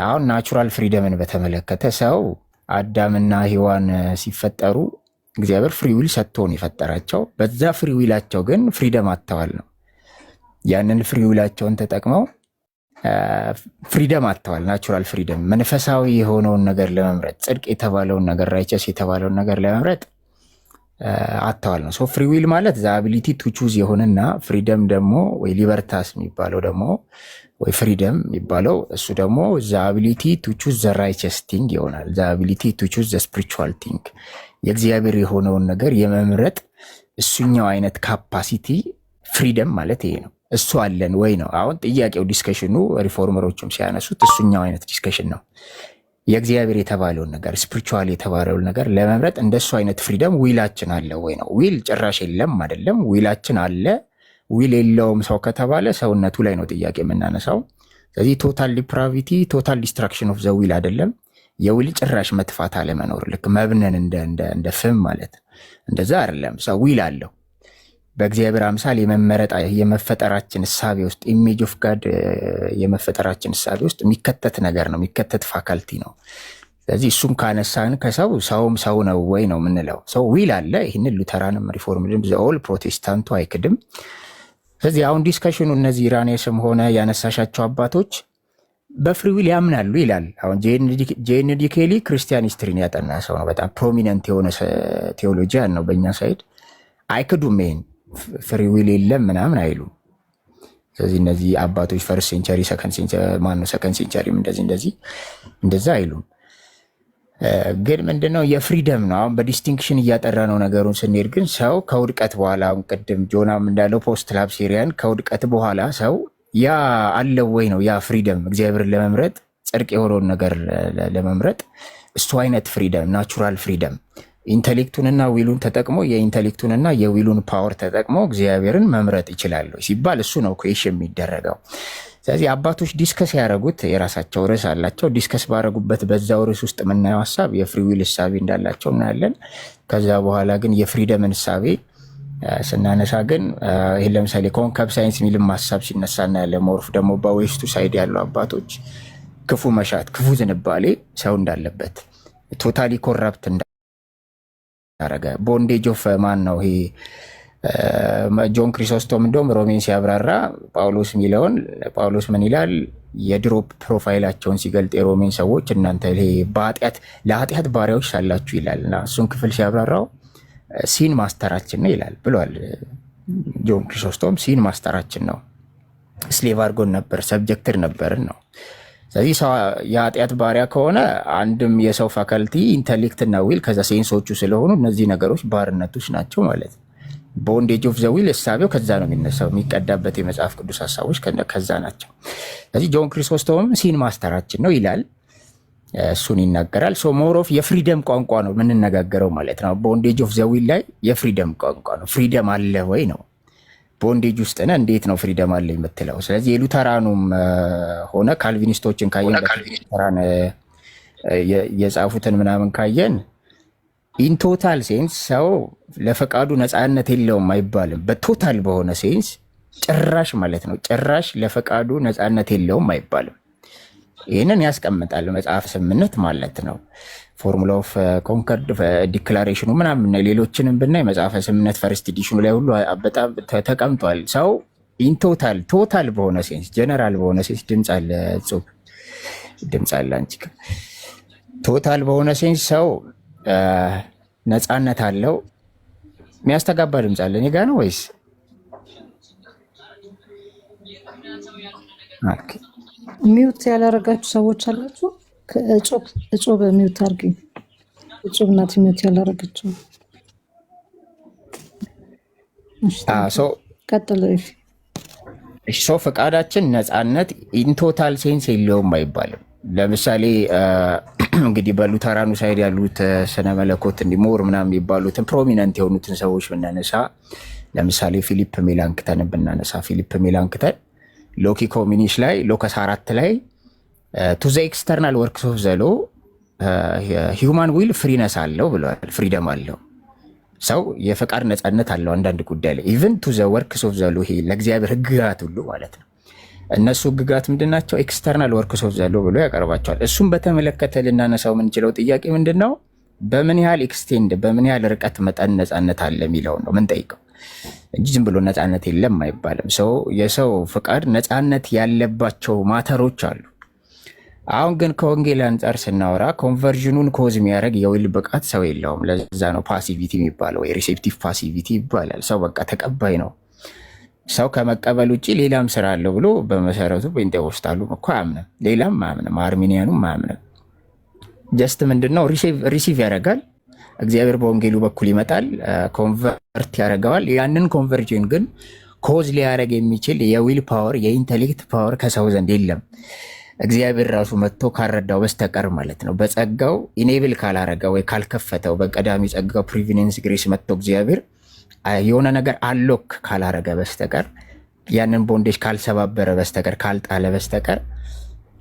አሁን ናቹራል ፍሪደምን በተመለከተ ሰው አዳምና ሔዋን ሲፈጠሩ እግዚአብሔር ፍሪዊል ሰጥቶን የፈጠራቸው፣ በዛ ፍሪዊላቸው ግን ፍሪደም አጥተዋል ነው። ያንን ፍሪዊላቸውን ተጠቅመው ፍሪደም አጥተዋል። ናቹራል ፍሪደም መንፈሳዊ የሆነውን ነገር ለመምረጥ ጽድቅ የተባለውን ነገር ራይቸስ የተባለውን ነገር ለመምረጥ አጥተዋል ነው። ሶ ፍሪዊል ማለት ዘ አቢሊቲ ቱ ቹዝ የሆነና ፍሪደም ደግሞ ወይ ሊበርታስ የሚባለው ደግሞ ወይ ፍሪደም የሚባለው እሱ ደግሞ ዘ አቢሊቲ ቱ ቹዝ ዘ ራይቸስ ቲንግ ይሆናል። ዘ አቢሊቲ ቱ ቹዝ ዘ ስፒሪቹዋል ቲንግ የእግዚአብሔር የሆነውን ነገር የመምረጥ እሱኛው አይነት ካፓሲቲ ፍሪደም ማለት ይሄ ነው። እሱ አለን ወይ ነው አሁን ጥያቄው። ዲስከሽኑ ሪፎርመሮችም ሲያነሱት እሱኛው አይነት ዲስከሽን ነው። የእግዚአብሔር የተባለውን ነገር ስፒሪቹዋል የተባለውን ነገር ለመምረጥ እንደሱ አይነት ፍሪደም ዊላችን አለ ወይ ነው። ዊል ጭራሽ የለም አይደለም፣ ዊላችን አለ። ዊል የለውም ሰው ከተባለ ሰውነቱ ላይ ነው ጥያቄ የምናነሳው። ስለዚህ ቶታል ዲፕራቪቲ ቶታል ዲስትራክሽን ኦፍ ዘ ዊል አይደለም፣ የዊል ጭራሽ መጥፋት አለመኖር፣ ልክ መብነን እንደ ፍም ማለት እንደዛ አይደለም። ሰው ዊል አለው። በእግዚአብሔር አምሳል የመመረጥ የመፈጠራችን እሳቤ ውስጥ ኢሜጅ ኦፍ ጋድ የመፈጠራችን እሳቤ ውስጥ የሚከተት ነገር ነው፣ የሚከተት ፋካልቲ ነው። ስለዚህ እሱን ካነሳን ከሰው ሰውም ሰው ነው ወይ ነው የምንለው። ሰው ዊል አለ። ይህንን ሉተራንም ሪፎርምድም ዘኦል ፕሮቴስታንቱ አይክድም። ስለዚህ አሁን ዲስከሽኑ እነዚህ ኢራኔስም ሆነ ያነሳሻቸው አባቶች በፍሪዊል ያምናሉ ይላል። አሁን ጄኤንዲ ኬሊ ክርስቲያን ሂስትሪን ያጠና ሰው ነው። በጣም ፕሮሚነንት የሆነ ቴዎሎጂያን ነው። በእኛ ሳይድ አይክዱም። ይሄን ፍሪዊል የለም ምናምን አይሉም። ስለዚህ እነዚህ አባቶች ፈርስት ሴንቸሪ ሰከንድ ሴንቸሪም እንደዛ አይሉም። ግን ምንድነው የፍሪደም ነው። አሁን በዲስቲንክሽን እያጠራ ነው ነገሩን ስንሄድ ግን ሰው ከውድቀት በኋላ አሁን ቅድም ጆናም እንዳለው ፖስት ላፕሴሪያን ከውድቀት በኋላ ሰው ያ አለው ወይ ነው ያ ፍሪደም እግዚአብሔርን ለመምረጥ ጽድቅ የሆነውን ነገር ለመምረጥ እሱ አይነት ፍሪደም ናቹራል ፍሪደም ኢንተሌክቱንና ዊሉን ተጠቅሞ የኢንተሌክቱንና የዊሉን ፓወር ተጠቅሞ እግዚአብሔርን መምረጥ ይችላሉ ሲባል እሱ ነው ኩዌሽን የሚደረገው። ስለዚህ አባቶች ዲስከስ ያደረጉት የራሳቸው ርዕስ አላቸው። ዲስከስ ባደረጉበት በዛው ርዕስ ውስጥ የምናየው ሀሳብ የፍሪዊል እሳቤ እንዳላቸው እናያለን። ከዛ በኋላ ግን የፍሪደምን እሳቤ ስናነሳ ግን ይህ ለምሳሌ ኮንከብ ሳይንስ የሚልም ሀሳብ ሲነሳ እናያለን። ሞርፍ ደግሞ በዌስቱ ሳይድ ያሉ አባቶች ክፉ መሻት፣ ክፉ ዝንባሌ ሰው እንዳለበት ቶታሊ ኮራፕት እንዳረገ ቦንዴጅ ኦፍ ማን ነው ይሄ ጆን ክሪሶስቶም እንደውም ሮሜን ሲያብራራ ጳውሎስ የሚለውን ጳውሎስ ምን ይላል? የድሮ ፕሮፋይላቸውን ሲገልጥ የሮሜን ሰዎች እናንተ ለኃጢአት ባሪያዎች ሳላችሁ ይላል እና እሱን ክፍል ሲያብራራው ሲን ማስተራችን ነው ይላል ብሏል። ጆን ክሪሶስቶም ሲን ማስተራችን ነው፣ ስሌቭ አድርጎን ነበር፣ ሰብጀክትር ነበርን ነው። ስለዚህ የኃጢአት ባሪያ ከሆነ አንድም የሰው ፋካልቲ ኢንተሌክትና ዊል ከዛ ሴንሶቹ ስለሆኑ እነዚህ ነገሮች ባርነቶች ናቸው ማለት ነው። ቦንዴጅ ኦፍ ዘ ዊል እሳቤው ከዛ ነው የሚነሳው። የሚቀዳበት የመጽሐፍ ቅዱስ ሀሳቦች ከዛ ናቸው። ስለዚህ ጆን ክሪሶስቶም ሲን ማስተራችን ነው ይላል፣ እሱን ይናገራል። ሶ ሞር ኦፍ የፍሪደም ቋንቋ ነው የምንነጋገረው ማለት ነው። ቦንዴጅ ኦፍ ዘ ዊል ላይ የፍሪደም ቋንቋ ነው። ፍሪደም አለ ወይ ነው። ቦንዴጅ ውስጥ ነህ እንዴት ነው ፍሪደም አለ የምትለው? ስለዚህ የሉተራኑም ሆነ ካልቪኒስቶችን ካየን ሉተራን የጻፉትን ምናምን ካየን ኢንቶታል ሴንስ ሰው ለፈቃዱ ነፃነት የለውም አይባልም። በቶታል በሆነ ሴንስ ጭራሽ ማለት ነው ጭራሽ ለፈቃዱ ነፃነት የለውም አይባልም። ይህንን ያስቀምጣል መጽሐፍ ስምምነት ማለት ነው። ፎርሙላ ኦፍ ኮንከርድ ዲክላሬሽኑ ምናምን ሌሎችንም ብናይ መጽሐፈ ስምምነት ፈርስት ኤዲሽኑ ላይ ሁሉ በጣም ተቀምጧል። ሰው ኢንቶታል ቶታል በሆነ ሴንስ ጀነራል በሆነ ሴንስ ድምፅ አለ አንቺ ቶታል በሆነ ሴንስ ሰው ነፃነት አለው። የሚያስተጋባ ድምፅ አለ። እኔ ጋ ነው ወይስ ሚውት ያላረጋችሁ ሰዎች አላችሁ? እጾብ ሚውት አርጊ። እጾብ ናት ሚውት ያላረገችው። ቀጥል። ሰው ፈቃዳችን ነፃነት ኢንቶታል ሴንስ የለውም አይባልም። ለምሳሌ እንግዲህ በሉተራኑ ሳይድ ያሉት ስነ መለኮት እንዲሞር ምናምን የሚባሉትን ፕሮሚነንት የሆኑትን ሰዎች ብናነሳ ለምሳሌ ፊሊፕ ሜላንክተን ብናነሳ ፊሊፕ ሜላንክተን ሎኪ ኮሚኒሽ ላይ ሎከስ 4 ላይ ቱ ዘ ኤክስተርናል ወርክስ ኦፍ ዘ ሎ ሂውማን ዊል ፍሪነስ አለው ብለዋል። ፍሪደም አለው ሰው የፈቃድ ነፃነት አለው አንዳንድ ጉዳይ ላይ ኢቨን ቱ ዘ ወርክስ ኦፍ ዘ ሎ ይሄ ለእግዚአብሔር ህግጋት ሁሉ ማለት ነው። እነሱ ህግጋት ምንድን ናቸው? ኤክስተርናል ወርክስ ኦፍ ዘ ሎ ብሎ ያቀርባቸዋል። እሱም በተመለከተ ልናነሳው የምንችለው ጥያቄ ምንድን ነው? በምን ያህል ኤክስቴንድ በምን ያህል ርቀት መጠን ነፃነት አለ የሚለውን ነው ምንጠይቀው እንጂ ዝም ብሎ ነፃነት የለም አይባልም። የሰው ፈቃድ ነፃነት ያለባቸው ማተሮች አሉ። አሁን ግን ከወንጌል አንጻር ስናወራ ኮንቨርዥኑን ኮዝ የሚያደርግ የዊል ብቃት ሰው የለውም። ለዛ ነው ፓሲቪቲ የሚባለው ወይ ሪሴፕቲቭ ፓሲቪቲ ይባላል። ሰው በቃ ተቀባይ ነው። ሰው ከመቀበል ውጭ ሌላም ስራ አለው ብሎ በመሰረቱ ጴንጤኮስታሉ እኮ አያምንም፣ ሌላም አያምንም፣ አርሚኒያኑም አያምንም። ጀስት ምንድነው ሪሲቭ ያደርጋል። እግዚአብሔር በወንጌሉ በኩል ይመጣል፣ ኮንቨርት ያደርገዋል። ያንን ኮንቨርጅን ግን ኮዝ ሊያደርግ የሚችል የዊል ፓወር የኢንቴሌክት ፓወር ከሰው ዘንድ የለም። እግዚአብሔር ራሱ መጥቶ ካረዳው በስተቀር ማለት ነው። በጸጋው ኢኔብል ካላረገው ወይ ካልከፈተው በቀዳሚ ጸጋው ፕሪቪኔንስ ግሬስ መጥቶ እግዚአብሔር የሆነ ነገር አሎክ ካላረገ በስተቀር ያንን ቦንዴጅ ካልሰባበረ በስተቀር ካልጣለ በስተቀር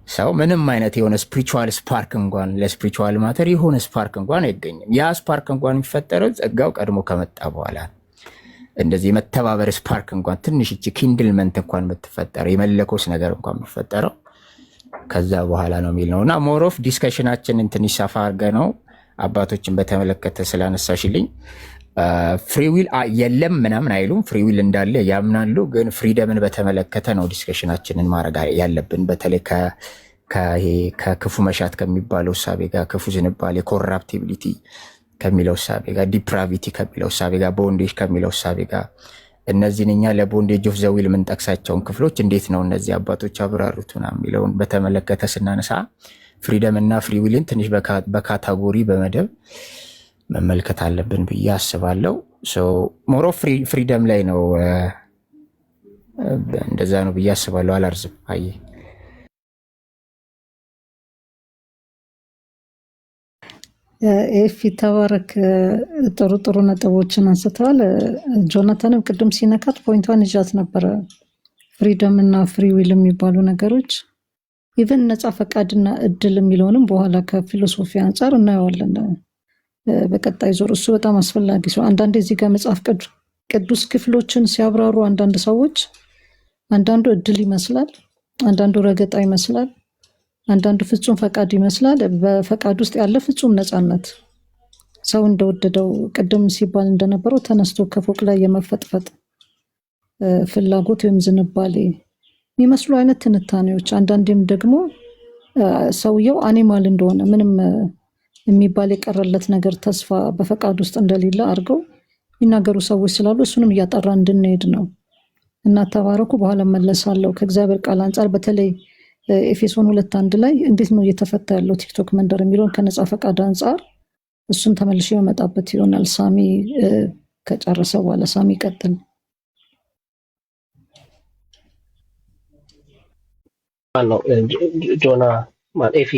ሰው ምንም አይነት የሆነ ስፒሪቹዋል ስፓርክ እንኳን ለስፒሪቹዋል ማተር የሆነ ስፓርክ እንኳን አይገኝም። ያ ስፓርክ እንኳን የሚፈጠረው ጸጋው ቀድሞ ከመጣ በኋላ እንደዚህ የመተባበር ስፓርክ እንኳን ትንሽ እቺ ኪንድልመንት እንኳን የምትፈጠረው የመለኮስ ነገር እንኳን የሚፈጠረው ከዛ በኋላ ነው የሚል ነው። እና ሞር ኦፍ ዲስከሽናችንን ትንሽ ሰፋ አድርገ ነው አባቶችን በተመለከተ ስላነሳሽልኝ ፍሪዊል የለም ምናምን አይሉም። ፍሪዊል እንዳለ ያምናሉ። ግን ፍሪደምን በተመለከተ ነው ዲስከሽናችንን ማድረግ ያለብን። በተለይ ከክፉ መሻት ከሚባለው እሳቤ ጋር፣ ክፉ ዝንባሌ ኮራፕቲቢሊቲ ከሚለው እሳቤ ጋር፣ ዲፕራቪቲ ከሚለው እሳቤ ጋር፣ ቦንዴጅ ከሚለው እሳቤ ጋር እነዚህን እኛ ለቦንዴጅ ኦፍ ዘዊል የምንጠቅሳቸውን ክፍሎች እንዴት ነው እነዚህ አባቶች አብራሩት የሚለውን በተመለከተ ስናነሳ ፍሪደም እና ፍሪዊልን ትንሽ በካታጎሪ በመደብ መመልከት አለብን ብዬ አስባለሁ። ሞሮ ፍሪደም ላይ ነው፣ እንደዛ ነው ብዬ አስባለሁ። አላርዝም። አየ ኤፊ ተባረክ። ጥሩ ጥሩ ነጥቦችን አንስተዋል። ጆናታንም ቅድም ሲነካት ፖይንቷን ይዣት ነበረ። ፍሪደም እና ፍሪ ዊል የሚባሉ ነገሮች ኢቨን ነፃ ፈቃድና እድል የሚለውንም በኋላ ከፊሎሶፊ አንጻር እናየዋለን በቀጣይ ዞር። እሱ በጣም አስፈላጊ ሰው። አንዳንዴ እዚህ ጋር መጽሐፍ ቅዱስ ክፍሎችን ሲያብራሩ አንዳንድ ሰዎች አንዳንዱ እድል ይመስላል፣ አንዳንዱ ረገጣ ይመስላል፣ አንዳንዱ ፍጹም ፈቃድ ይመስላል። በፈቃድ ውስጥ ያለ ፍጹም ነፃነት፣ ሰው እንደወደደው ቅድም ሲባል እንደነበረው ተነስቶ ከፎቅ ላይ የመፈጥፈጥ ፍላጎት ወይም ዝንባሌ የሚመስሉ አይነት ትንታኔዎች፣ አንዳንዴም ደግሞ ሰውየው አኒማል እንደሆነ ምንም የሚባል የቀረለት ነገር ተስፋ በፈቃድ ውስጥ እንደሌለ አድርገው የሚናገሩ ሰዎች ስላሉ እሱንም እያጠራ እንድንሄድ ነው እና ተባረኩ። በኋላ መለሳለሁ። ከእግዚአብሔር ቃል አንጻር በተለይ ኤፌሶን 2:1 ላይ እንዴት ነው እየተፈታ ያለው ቲክቶክ መንደር የሚለውን ከነፃ ፈቃድ አንጻር እሱን ተመልሼ የመጣበት ይሆናል። ሳሚ ከጨረሰ በኋላ ሳሚ ቀጥል። ነው ጆና ኤፊ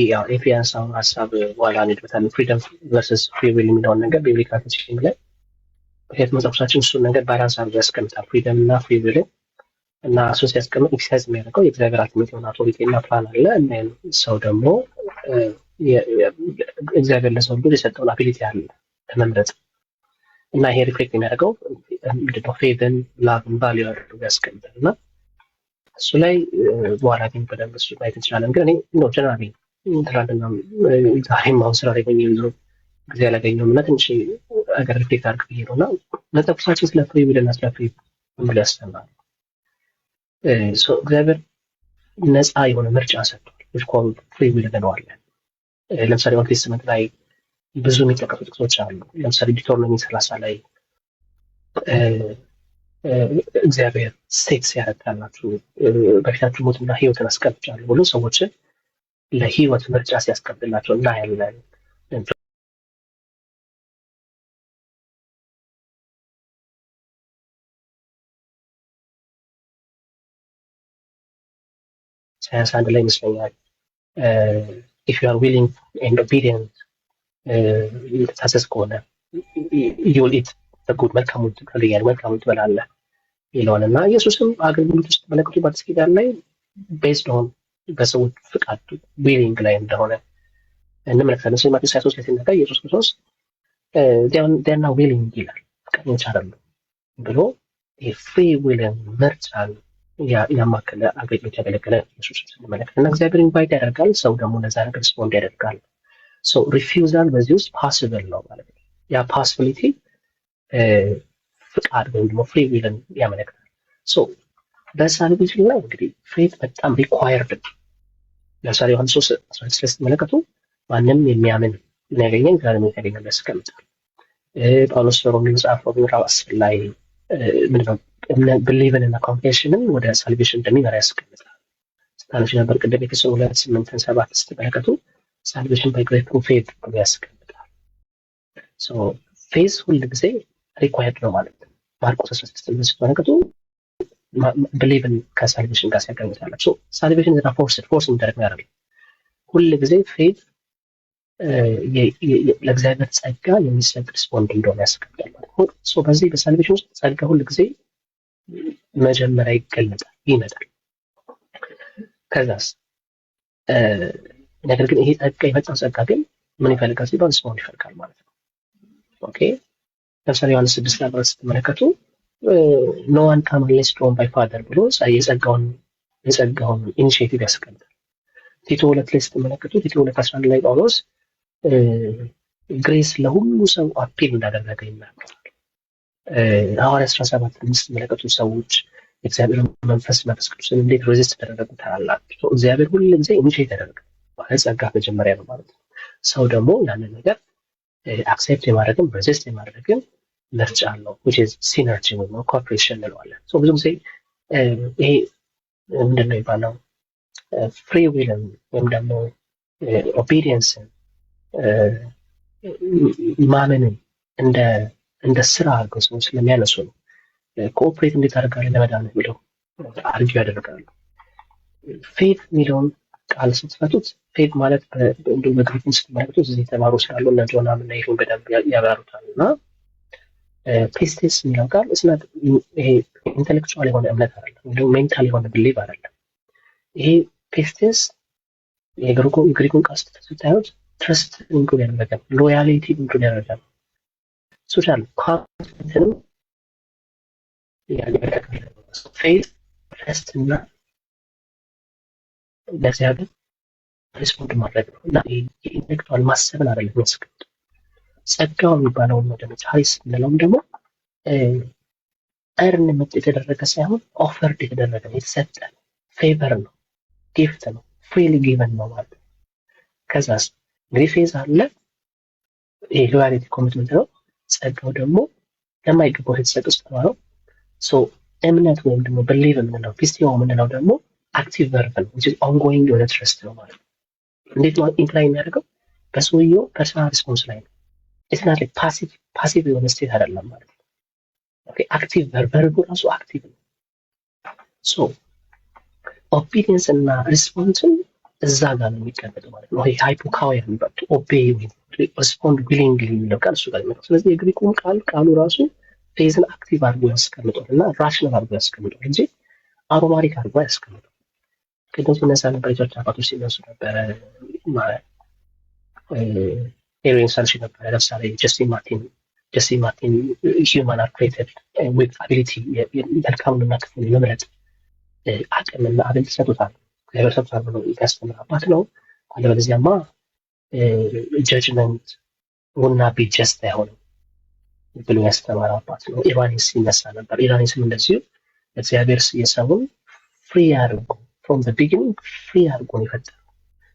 ያንሳውን ሀሳብ በኋላ እንሄድበታለን። ፍሪደም ቨርሰስ ፍሪ ዊል የሚለውን ነገር ቢብሊካል ቲቺንግ ላይ በሄት መጽሐፎቻችን እሱን ነገር ባላንስ አድርጎ ያስቀምጣል። ፍሪደም እና ፍሪ ዊል እና እሱን ሲያስቀምጥ ኤክሰርሳይዝ የሚያደርገው የእግዚአብሔር አልቲሜት የሆነ አውቶሪቲ እና ፕላን አለ እና ሰው ደግሞ እግዚአብሔር ለሰው ልጅ የሰጠውን አቢሊቲ አለ ለመምረጥ እና ይሄ ሪፍሌክት የሚያደርገው ምንድነው ፌዝን፣ ላቭን፣ ቫሊዩ አድርጎ ያስቀምጣል እና እሱ ላይ በኋላ ግን በደንብ እሱ ማየት እንችላለን። ግን እኔ ነው ጀነራሊ ትናንትና ዛሬም አሁን ስራ ላይ ሆኜ ብዙ ጊዜ አላገኘሁም እና ትንሽ አገር ሪፍሌክት አድርግ ብዬ ነው እና መጽሐፎቻችን ስለ ፍሪ ዊል እና ስለ ፍሪ ብሎ ያስተምራል። እግዚአብሔር ነፃ የሆነ ምርጫ ሰጥቷል። ፍሪ ዊል እንለዋለን። ለምሳሌ ኦልድ ቴስትመንት ላይ ብዙ የሚጠቀሱ ጥቅሶች አሉ። ለምሳሌ ዲቶርኖሚ 30 ላይ እግዚአብሔር ስቴት ሲያደርጋላችሁ በፊታችሁ ሞትና ህይወትን አስቀምጫለሁ ብሎ ሰዎችን ለህይወት ምርጫ ሲያስቀምጥላቸው እናያለን። ሳያንስ 1 ላይ ይመስለኛል if you are willing and obedient ታዘዝ ከሆነ you will eat the good መልካሙን ትበላለህ መልካሙን ትበላለህ ይለዋል እና ኢየሱስም አገልግሎት ውስጥ መለከቱ በአዲስ ኪዳን ላይ ቤዝድ ኦን በሰዎች ፍቃድ ዊሊንግ ላይ እንደሆነ እንመለከታለን። ስለዚህ ማቴዎስ 23 ላይ ሲናገር ኢየሱስ ክርስቶስ they are now willing ይላል፣ ፈቃደኞች አይደሉም ብሎ የፍሪ ዊልን ምርጫን ያማከለ አገልግሎት ያገለገለ ኢየሱስ ስንመለከት እና እግዚአብሔር ኢንቫይት ያደርጋል፣ ሰው ደግሞ ለዛ ነገር ሪስፖንድ ያደርጋል። ሶ ሪፊውዛል በዚህ ውስጥ ፓሲብል ነው ማለት ነው። ያ ፓሲቢሊቲ ፍቃድ ወይም ደግሞ ፍሪ ዊልን ያመለክታል። ሶ በሳልቬሽን ላይ እንግዲህ ፌት በጣም ሪኳየርድ ነው። ለምሳሌ ዮሐንስ 3:16 ላይ ስትመለከቱ ማንም የሚያምን ምን ያገኛል? እግዚአብሔር ያገኛል ያስቀምጣል። ጳውሎስ በሮሜ መጽሐፍ ምዕራፍ 10 ላይ ምንድነው ብሊቭን እና ኮንፌሽንን ወደ ሳልቬሽን እንደሚመራ ያስቀምጣል። ስታነሽ ነበር ቅድም ኤፌሶን 2:8-7 ስትመለከቱ ሳልቬሽን ባይ ግሬስ ትሩ ፌዝ ብሎ ያስቀምጣል። ሶ ፌዝ ሁል ጊዜ ሪኳየርድ ነው ማለት ነው። ማርቆስ 16 ስትመለከቱ ብሊቭን ከሳልቬሽን ጋር ሲያገናኙታል። ሶ ሳልቬሽን ዘና ፎርስ የሚደረግ ነው አይደል? ሁል ጊዜ ፌዝ ለእግዚአብሔር ጸጋ የሚሰጥ ሪስፖንድ እንደሆነ ያስቀምጣል ማለት ነው። ሶ በዚህ በሳልቬሽን ውስጥ ጸጋ ሁል ጊዜ መጀመሪያ ይገለጣል፣ ይመጣል። ከዛስ ነገር ግን ይሄ ጸጋ የመጣው ጸጋ ግን ምን ይፈልጋል ሲባል ሪስፖንድ ይፈልጋል ማለት ነው። ኦኬ ለምሳሌ ዮሐንስ 6 ላይ ስትመለከቱ ኖ ዋን ካም አንሌስ ድሮን ባይ ፋዘር ብሎ የጸጋውን ኢኒሺዬቲቭ ያስቀምጣል። ቲቶ 2 ላይ ስትመለከቱ ቲቶ 2:11 ላይ ጳውሎስ ግሬስ ለሁሉ ሰው አፒል እንዳደረገ ይናገራል። ሐዋርያት 17 ስትመለከቱ ሰዎች እግዚአብሔር መንፈስ ቅዱስን እንዴት ሬዚስት ተደረጉ ታላላችሁ። እግዚአብሔር ሁሉ ጊዜ ኢኒሼት ያደርጋል ማለት ጸጋ መጀመሪያ ነው ማለት ነው። ሰው ደግሞ ያንን ነገር አክሴፕት የማድረግም ሬዚስት የማድረግም ምርጫ አለው which is synergy ወይ ኮኦፕሬሽን እንለዋለን። ብዙ ጊዜ ይሄ ምንድን ነው የሚባለው ፍሪ ዊልን ወይም ደግሞ ኦቢዲየንስን ማመንን እንደ ስራ አድርገው ሰዎች ስለሚያነሱ ነው። ኮኦፕሬት እንዴት አደርጋለሁ ለመዳን የሚለው አርጊ ያደርጋሉ። ፌት የሚለውን ቃል ስትፈቱት ፌት ማለት በግሪክን ስትመለከቱት እዚህ የተማሩ ስላሉ እና ጆናም እና ይሁን በደንብ ያብራሩታል። እና ፒስቴስ የሚለው ቃል እስናት ይሄ ኢንቴሌክቹዋል የሆነ እምነት አይደለም፣ ወይም ሜንታል የሆነ ብሊቭ አይደለም። ይሄ ፒስቴስ የግሪኩን ቃል ስታዩት ትረስት ኢንክሉድ ያደረገ ሎያሊቲ ኢንክሉድ ያደረገ ሶሻል ኮንፊደንስ ያደረገ ፌት ትረስት እና ለእግዚአብሔር ሪስፖንድ ማድረግ ነው። እና የኢንቴሌክቹዋል ማሰብን አይደለም የሚያስቀምጥ። ጸጋው የሚባለውን ወደ ቻሪስ የምንለውም ደግሞ እርን የተደረገ ሳይሆን ኦፈርድ የተደረገ የተሰጠ ፌቨር ነው፣ ጊፍት ነው፣ ፍሪሊ ጊቨን ነው ማለት ነው። ከዛስ እንግዲህ ፌዝ አለ፣ ይሄ ሎያሊቲ ኮሚትመንት ነው። ጸጋው ደግሞ ለማይገባው የተሰጠ ስጦታ ነው። እምነት ወይም ደግሞ ብሊቭ የምንለው ፒስቲዮ የምንለው ደግሞ አክቲቭ ቨርብ ነው which is ongoing የሆነ ትረስት ነው ማለት ነው። እንዴት ነው ኢምፕላይ የሚያደርገው? በሰውየው ፐርሰናል ሪስፖንስ ላይ ነው። ኢትስ ናት ላይክ ፓሲቭ የሆነ ስቴት አይደለም ማለት ነው። ኦኬ አክቲቭ ቨርቡ ራሱ አክቲቭ ነው። ኦቢዲየንስ እና ሪስፖንስን እዛ ጋር ነው የሚቀመጠው ማለት ነው። ይሄ ሃይፖካውያ የሚባለው ኦቤይ ወይ ሪስፖንድ ዊሊንግሊ የሚለው ቃል እሱ ጋር ነው። ስለዚህ የግሪኩን ቃሉ ራሱ ፌዝን አክቲቭ አድርጎ ያስቀምጧል እና ራሽናል አድርጎ ያስቀምጧል እንጂ አሮማቲክ አድርጎ ያስቀምጧል። ቅድም ሲነሳ ነበር የቸርች አባቶች ሲነሱ ነበረ ኤሪን ሰርች ነበረ። ለምሳሌ ጀስቲን ማርቲን ሂውማን አር ክሬትድ ዊዝ አቢሊቲ መልካሙንና ክፉን የመምረጥ አቅምና አብል ተሰጥቶታል፣ እግዚአብሔር ሰጥቶታል ብሎ የሚያስተምር አባት ነው። አለበለዚያማ ጀጅመንት ውና ቢ ጀስት አይሆንም ብሎ ያስተማረ አባት ነው። ኢራኒስ ሲነሳ ነበር። ኢራኒስም እንደዚሁ እግዚአብሔር የሰውን ፍሪ አድርጎ ፍሮም ዘ ቢጊኒንግ ፍሪ አድርጎ ነው የፈጠረው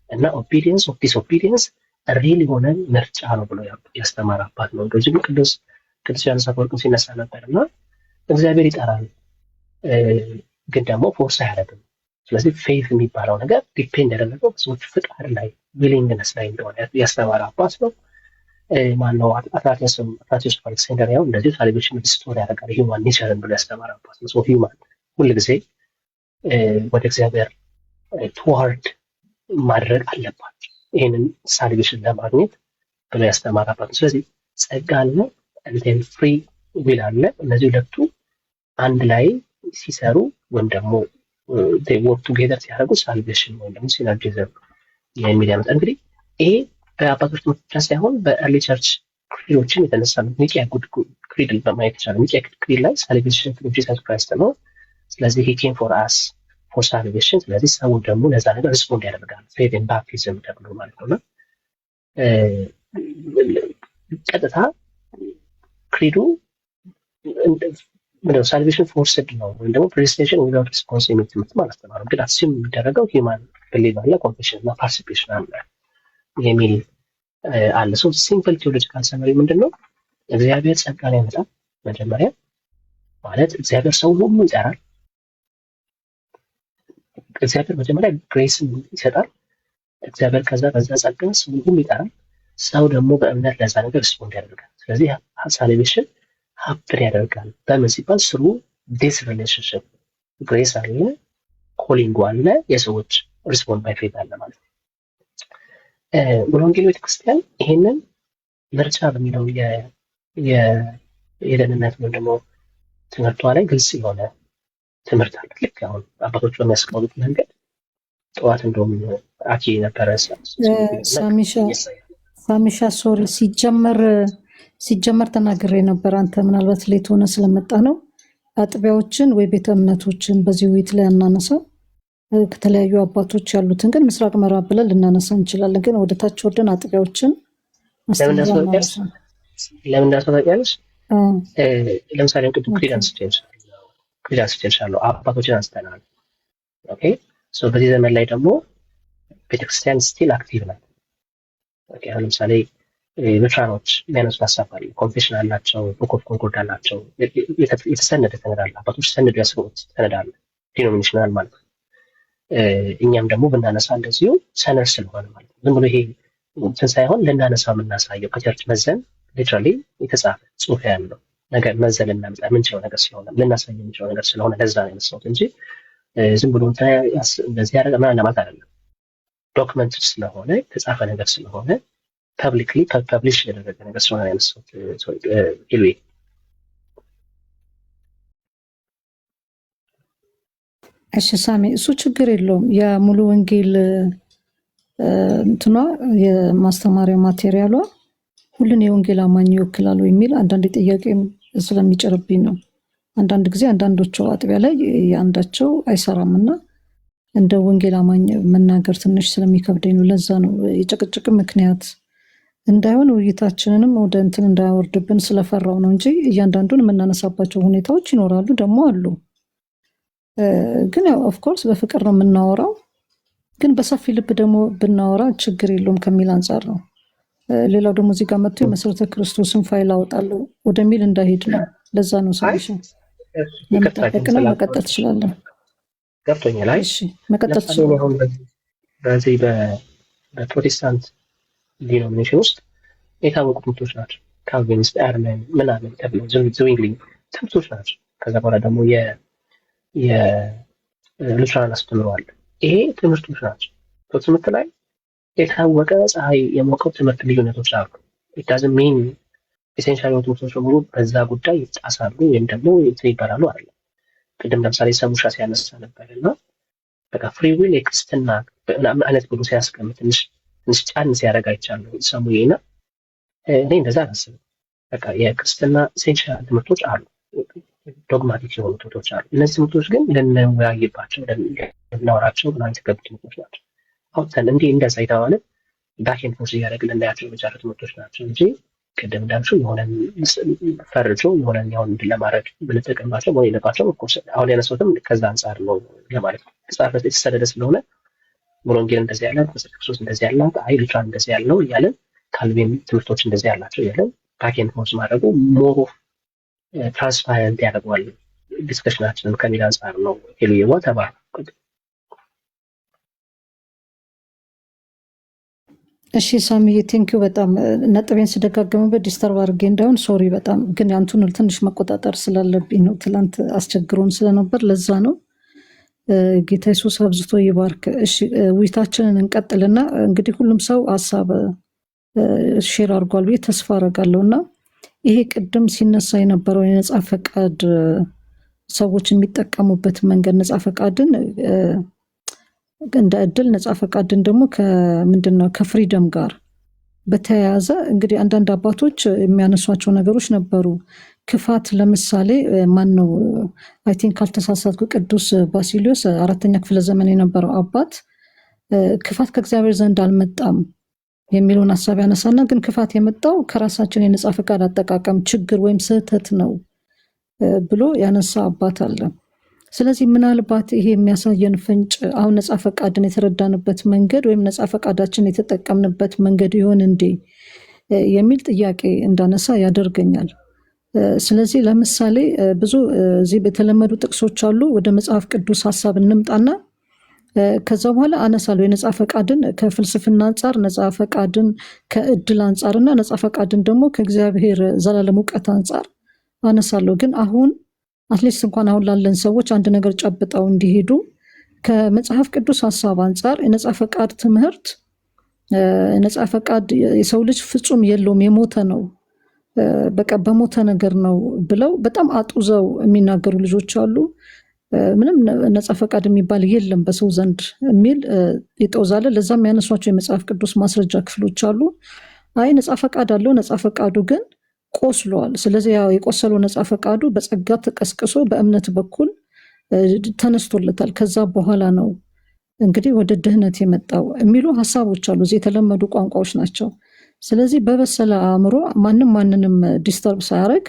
እና ኦቢዲየንስ ኦፍ ዲስኦቢዲየንስ ሪል የሆነ ምርጫ ነው ብሎ ያስተማረ አባት ነው። እንደዚሁም ቅዱስ ዮሐንስ አፈወርቅ ሲነሳ ነበር እና እግዚአብሔር ይጠራል ግን ደግሞ ፎርስ አያደርግም። ስለዚህ ፌዝ የሚባለው ነገር ዲፔንድ ያደረገው ሰዎች ፍቃድ ላይ ዊሊንግነስ ላይ እንደሆነ ያስተማረ አባት ነው። ማነው አትናቴዎስ አሌክሳንድሪያው እንደዚህ ሳሊቬሽን ሪስቶር ያደርጋል ሂውማን ኔቸርን ብሎ ያስተማረ አባት ነው። ሂውማን ሁልጊዜ ወደ እግዚአብሔር ትዋርድ ማድረግ አለባቸው ይህንን ሳሊቬሽን ለማግኘት ብሎ ያስተማረ አባት ነው። ስለዚህ ጸጋ አለ እንትን ፍሪ ዊል አለ። እነዚህ ሁለቱ አንድ ላይ ሲሰሩ ወይም ደግሞ ወርክ ቱጌዘር ሲያደርጉ ሳልቬሽን ወይም ደግሞ ሲነርጂዝም የሚል ያመጣ። እንግዲህ ይሄ በአባቶች ትምህርት ብቻ ሳይሆን በኤርሊ ቸርች ክሪዶችን የተነሳ ነው። ኒቂያ ክሪድ በማየት ይቻላል። ኒቂያ ክሪድ ላይ ሳልቬሽን ትሩ ጂሰስ ክራይስት ነው። ስለዚህ he came for us for salvation። ስለዚህ ሰው ደግሞ ለዛ ነገር ሪስፖንድ ያደርጋል ፌዝ ኢን ባፕቲዝም ተብሎ ማለት ነው። ቀጥታ ክሪዱ ምንድነው ሳልቬሽን ፎርስድ ነው ወይም ደግሞ ፕሬዲስቲኔሽን ዊዛውት ሪስፖንስ የሚል ትምህርት ማለት ነው። ግን አስዩም የሚደረገው ሂውማን ብሊቭ አለ፣ ኮንፌሽን እና ፓርቲሲፔሽን አለ የሚል አለ። ሲምፕል ቴዎሎጂካል ሰመሪ ምንድን ነው? እግዚአብሔር ጸጋን ያመጣል። መጀመሪያ ማለት እግዚአብሔር ሰው ሁሉ ይጠራል። እግዚአብሔር መጀመሪያ ግሬስን ይሰጣል። እግዚአብሔር ከዛ በዛ ጸጋ ሰው ሁሉ ይጠራል። ሰው ደግሞ በእምነት ለዛ ነገር ሪስፖንድ ያደርጋል። ስለዚህ ሳልቬሽን ሀፕን ያደርጋል። በምን ሲባል ስሩ ዲስ ሪሌሽንሽፕ ግሬስ አለ፣ ኮሊንግ አለ፣ የሰዎች ሪስፖንድ ባይ ፌዝ አለ ማለት ነው። ወንጌል ቤተክርስቲያን ይሄንን ምርጫ በሚለው የደህንነት ወይም ደግሞ ትምህርቷ ላይ ግልጽ የሆነ ትምህርት አለ። ልክ አሁን አባቶች በሚያስቀምጡት መንገድ ጠዋት እንደውም አኪ ነበረ ሳሚሻ ሶሪ ሲጀመር ተናግሬ ነበር። አንተ ምናልባት ሌት ሆነ ስለመጣ ነው። አጥቢያዎችን ወይ ቤተ እምነቶችን በዚህ ውይይት ላይ አናነሳው። ከተለያዩ አባቶች ያሉትን ግን ምስራቅ ምዕራብ ብለን ልናነሳ እንችላለን። ግን ወደ ታች ወርደን አጥቢያዎችን ለምን እንዳስወጣቂያለሽ ለምሳሌ ቅዱስ ክሪደንስ ቼንጅ ልጅ አንስቼልሻለሁ፣ አባቶችን አንስተናል። ኦኬ ሶ በዚህ ዘመን ላይ ደግሞ ቤተክርስቲያን ስቲል አክቲቭ ናት። ኦኬ አሁን ለምሳሌ ሉትራኖች የሚያነሱት ሀሳብ አለ። ኮንፌሽን አላቸው፣ ቡክ ኦፍ ኮንኮርድ አላቸው፣ የተሰነደ ሰነድ አለ። አባቶች ሰነዱ ያስገቡት ሰነድ አለ፣ ዲኖሚኔሽናል ማለት ነው። እኛም ደግሞ ብናነሳ እንደዚሁ ሰነድ ስለሆነ ማለት ነው። ዝም ብሎ ይሄ እንትን ሳይሆን ልናነሳ የምናሳየው ከቸርች መዘን ሊትራሊ የተጻፈ ጽሑፍ ያለው ነገር መዘን ልናመጣ የምንችለው ነገር ስለሆነ ልናሳይ የምንችለው ነገር ስለሆነ ለዛ ነው ያነሳሁት እንጂ ዝም ብሎ እንደዚህ ያደረገ ምናምን ለማለት አይደለም። ዶክመንት ስለሆነ የተጻፈ ነገር ስለሆነ ፐብሊክሊ ፐብሊሽ ያደረገ ነገር ስለሆነ ያነሳሁት ኢሉዌ። እሺ ሳሚ፣ እሱ ችግር የለውም። የሙሉ ወንጌል እንትኗ የማስተማሪያ ማቴሪያሏ ሁሉን የወንጌል አማኝ ይወክላሉ የሚል አንዳንድ ጥያቄም ስለሚጭርብኝ ነው። አንዳንድ ጊዜ አንዳንዶቹ አጥቢያ ላይ የአንዳቸው አይሰራም እና እንደ ወንጌል አማኝ መናገር ትንሽ ስለሚከብደኝ ነው። ለዛ ነው የጭቅጭቅ ምክንያት እንዳይሆን ውይይታችንንም ወደ እንትን እንዳያወርድብን ስለፈራው ነው እንጂ እያንዳንዱን የምናነሳባቸው ሁኔታዎች ይኖራሉ፣ ደግሞ አሉ። ግን ያው ኦፍኮርስ በፍቅር ነው የምናወራው፣ ግን በሰፊ ልብ ደግሞ ብናወራ ችግር የለውም ከሚል አንጻር ነው። ሌላው ደግሞ እዚህ ጋር መጥቶ የመሰረተ ክርስቶስን ፋይል አወጣለሁ ወደሚል እንዳይሄድ ነው። ለዛ ነው ሰሽን ለመጠበቅና መቀጠል ትችላለን። ገብቶኛል። አይ እሺ መቀጠል ትችላለን። በዚህ በፕሮቴስታንት ዲኖሚኔሽን ውስጥ የታወቁ ትምህርቶች ናቸው። ካልቪኒስት፣ አርመን ምናምን ተብለው ዝዊንግሊ ትምህርቶች ናቸው። ከዛ በኋላ ደግሞ የሉትራን አስተምረዋል። ይሄ ትምህርቶች ናቸው። ትምህርት ላይ የታወቀ ፀሐይ የሞቀው ትምህርት ልዩነቶች አሉ። ኢታዝም ሚን ኤሴንሻል የሆኑ ትምህርቶች በሙሉ በዛ ጉዳይ ይጣሳሉ ወይም ደግሞ እንትን ይባላሉ አለ። ቅድም ለምሳሌ ሰሙሻ ሲያነሳ ነበር እና በቃ ፍሪ ዊል የክርስትና አይነት ብሎ ሲያስቀምጥ ትንሽ ጫን ሲያደርግ አይቻለሁ ሰሙዬና እኔ እንደዛ አላስብም። በቃ የክርስትና ኤሴንሻል ትምህርቶች አሉ፣ ዶግማቲክ የሆኑ ትምህርቶች አሉ። እነዚህ ትምህርቶች ግን ልንወያይባቸው ልናወራቸው ምናምን የተገቡ ትምህርቶች ናቸው። አውጥተን እንዲህ እንደዛ የተባለ ባኬን ፎርስ እያደረግን ልናያቸው የሚቻሉ ትምህርቶች ናቸው እንጂ ቅድም እንዳልሽው የሆነን ፈርጆ የሆነን ያሁን እንድን ለማድረግ ብንጠቀምባቸው መሆን የለባቸው። ኦፍኮርስ አሁን ያነሳሁትም ከዛ አንጻር ነው ለማለት ነው። መጽሐፍ የተሰደደ ስለሆነ ሙሉ ወንጌል እንደዚህ ያለ፣ መጽሐፍ ክርስቶስ እንደዚህ ያላት፣ አይ ሉትራን እንደዚህ ያለው እያለን ካልቪን ትምህርቶች እንደዚህ ያላቸው እያለን ባኬን ፎርስ ማድረጉ ሞር ትራንስፓረንት ያደርገዋል ዲስከሽናችንን ከሚል አንጻር ነው። ሄሉየዋ ተባለ። እሺ ሳሚዬ ቴንኪው በጣም ነጥቤን ስደጋገምበት ዲስተርብ አድርጌ እንዳይሆን ሶሪ በጣም ግን ያንቱን ትንሽ መቆጣጠር ስላለብኝ ነው። ትላንት አስቸግሮን ስለነበር ለዛ ነው። ጌታ ኢየሱስ አብዝቶ ይባርክ። እሺ ውይይታችንን እንቀጥልና እንግዲህ ሁሉም ሰው ሀሳብ ሼር አድርጓል ብዬ ተስፋ አደርጋለሁ እና ይሄ ቅድም ሲነሳ የነበረው የነጻ ፈቃድ ሰዎች የሚጠቀሙበት መንገድ ነጻ ፈቃድን እንደ እድል ነጻ ፈቃድን ደግሞ ከምንድነው ከፍሪደም ጋር በተያያዘ እንግዲህ አንዳንድ አባቶች የሚያነሷቸው ነገሮች ነበሩ። ክፋት ለምሳሌ ማን ነው አይ ቲንክ ካልተሳሳትኩ ቅዱስ ባሲሊዮስ 4ኛ ክፍለ ዘመን የነበረው አባት ክፋት ከእግዚአብሔር ዘንድ አልመጣም የሚለውን ሐሳብ ያነሳና ግን ክፋት የመጣው ከራሳችን የነጻ ፈቃድ አጠቃቀም ችግር ወይም ስህተት ነው ብሎ ያነሳ አባት አለ። ስለዚህ ምናልባት ይሄ የሚያሳየን ፍንጭ አሁን ነጻ ፈቃድን የተረዳንበት መንገድ ወይም ነጻ ፈቃዳችን የተጠቀምንበት መንገድ ይሆን እንዴ የሚል ጥያቄ እንዳነሳ ያደርገኛል። ስለዚህ ለምሳሌ ብዙ እዚህ የተለመዱ ጥቅሶች አሉ። ወደ መጽሐፍ ቅዱስ ሐሳብ እንምጣና ከዛ በኋላ አነሳለሁ የነጻ ፈቃድን ከፍልስፍና አንጻር፣ ነጻ ፈቃድን ከእድል አንጻርና ነጻ ፈቃድን ደግሞ ከእግዚአብሔር ዘላለም እውቀት አንጻር አነሳለሁ። ግን አሁን አትሊስት እንኳን አሁን ላለን ሰዎች አንድ ነገር ጨብጠው እንዲሄዱ ከመጽሐፍ ቅዱስ ሐሳብ አንጻር የነጻ ፈቃድ ትምህርት ነጻ ፈቃድ የሰው ልጅ ፍጹም የለውም የሞተ ነው በቃ በሞተ ነገር ነው ብለው በጣም አጡዘው የሚናገሩ ልጆች አሉ። ምንም ነጻ ፈቃድ የሚባል የለም በሰው ዘንድ የሚል ይጠውዛለ። ለዛም ያነሷቸው የመጽሐፍ ቅዱስ ማስረጃ ክፍሎች አሉ። አይ ነጻ ፈቃድ አለው፣ ነጻ ፈቃዱ ግን ቆስሏል። ስለዚህ ያው የቆሰለው ነጻ ፈቃዱ በጸጋ ተቀስቅሶ በእምነት በኩል ተነስቶለታል። ከዛ በኋላ ነው እንግዲህ ወደ ድህነት የመጣው የሚሉ ሐሳቦች አሉ። እዚህ የተለመዱ ቋንቋዎች ናቸው። ስለዚህ በበሰለ አእምሮ ማንም ማንንም ዲስተርብ ሳያደርግ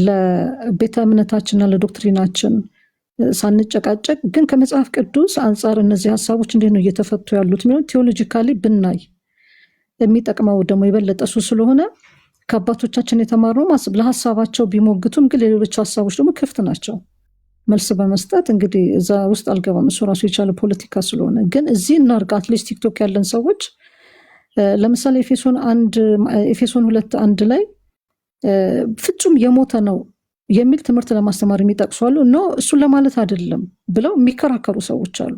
ለቤተ እምነታችንና ለዶክትሪናችን ሳንጨቃጨቅ ግን ከመጽሐፍ ቅዱስ አንጻር እነዚህ ሀሳቦች እንዴት ነው እየተፈቱ ያሉት የሚለው ቴዎሎጂካሊ ብናይ የሚጠቅመው ደግሞ የበለጠ እሱ ስለሆነ ከአባቶቻችን የተማርነው ለሀሳባቸው ቢሞግቱም ግን ለሌሎች ሀሳቦች ደግሞ ክፍት ናቸው መልስ በመስጠት እንግዲህ እዛ ውስጥ አልገባም እሱ ራሱ የቻለ ፖለቲካ ስለሆነ ግን እዚህ እናርግ አትሊስት ቲክቶክ ያለን ሰዎች ለምሳሌ ኤፌሶን 2:1 ላይ ፍጹም የሞተ ነው የሚል ትምህርት ለማስተማር የሚጠቅሱ አሉ እሱን ለማለት አይደለም ብለው የሚከራከሩ ሰዎች አሉ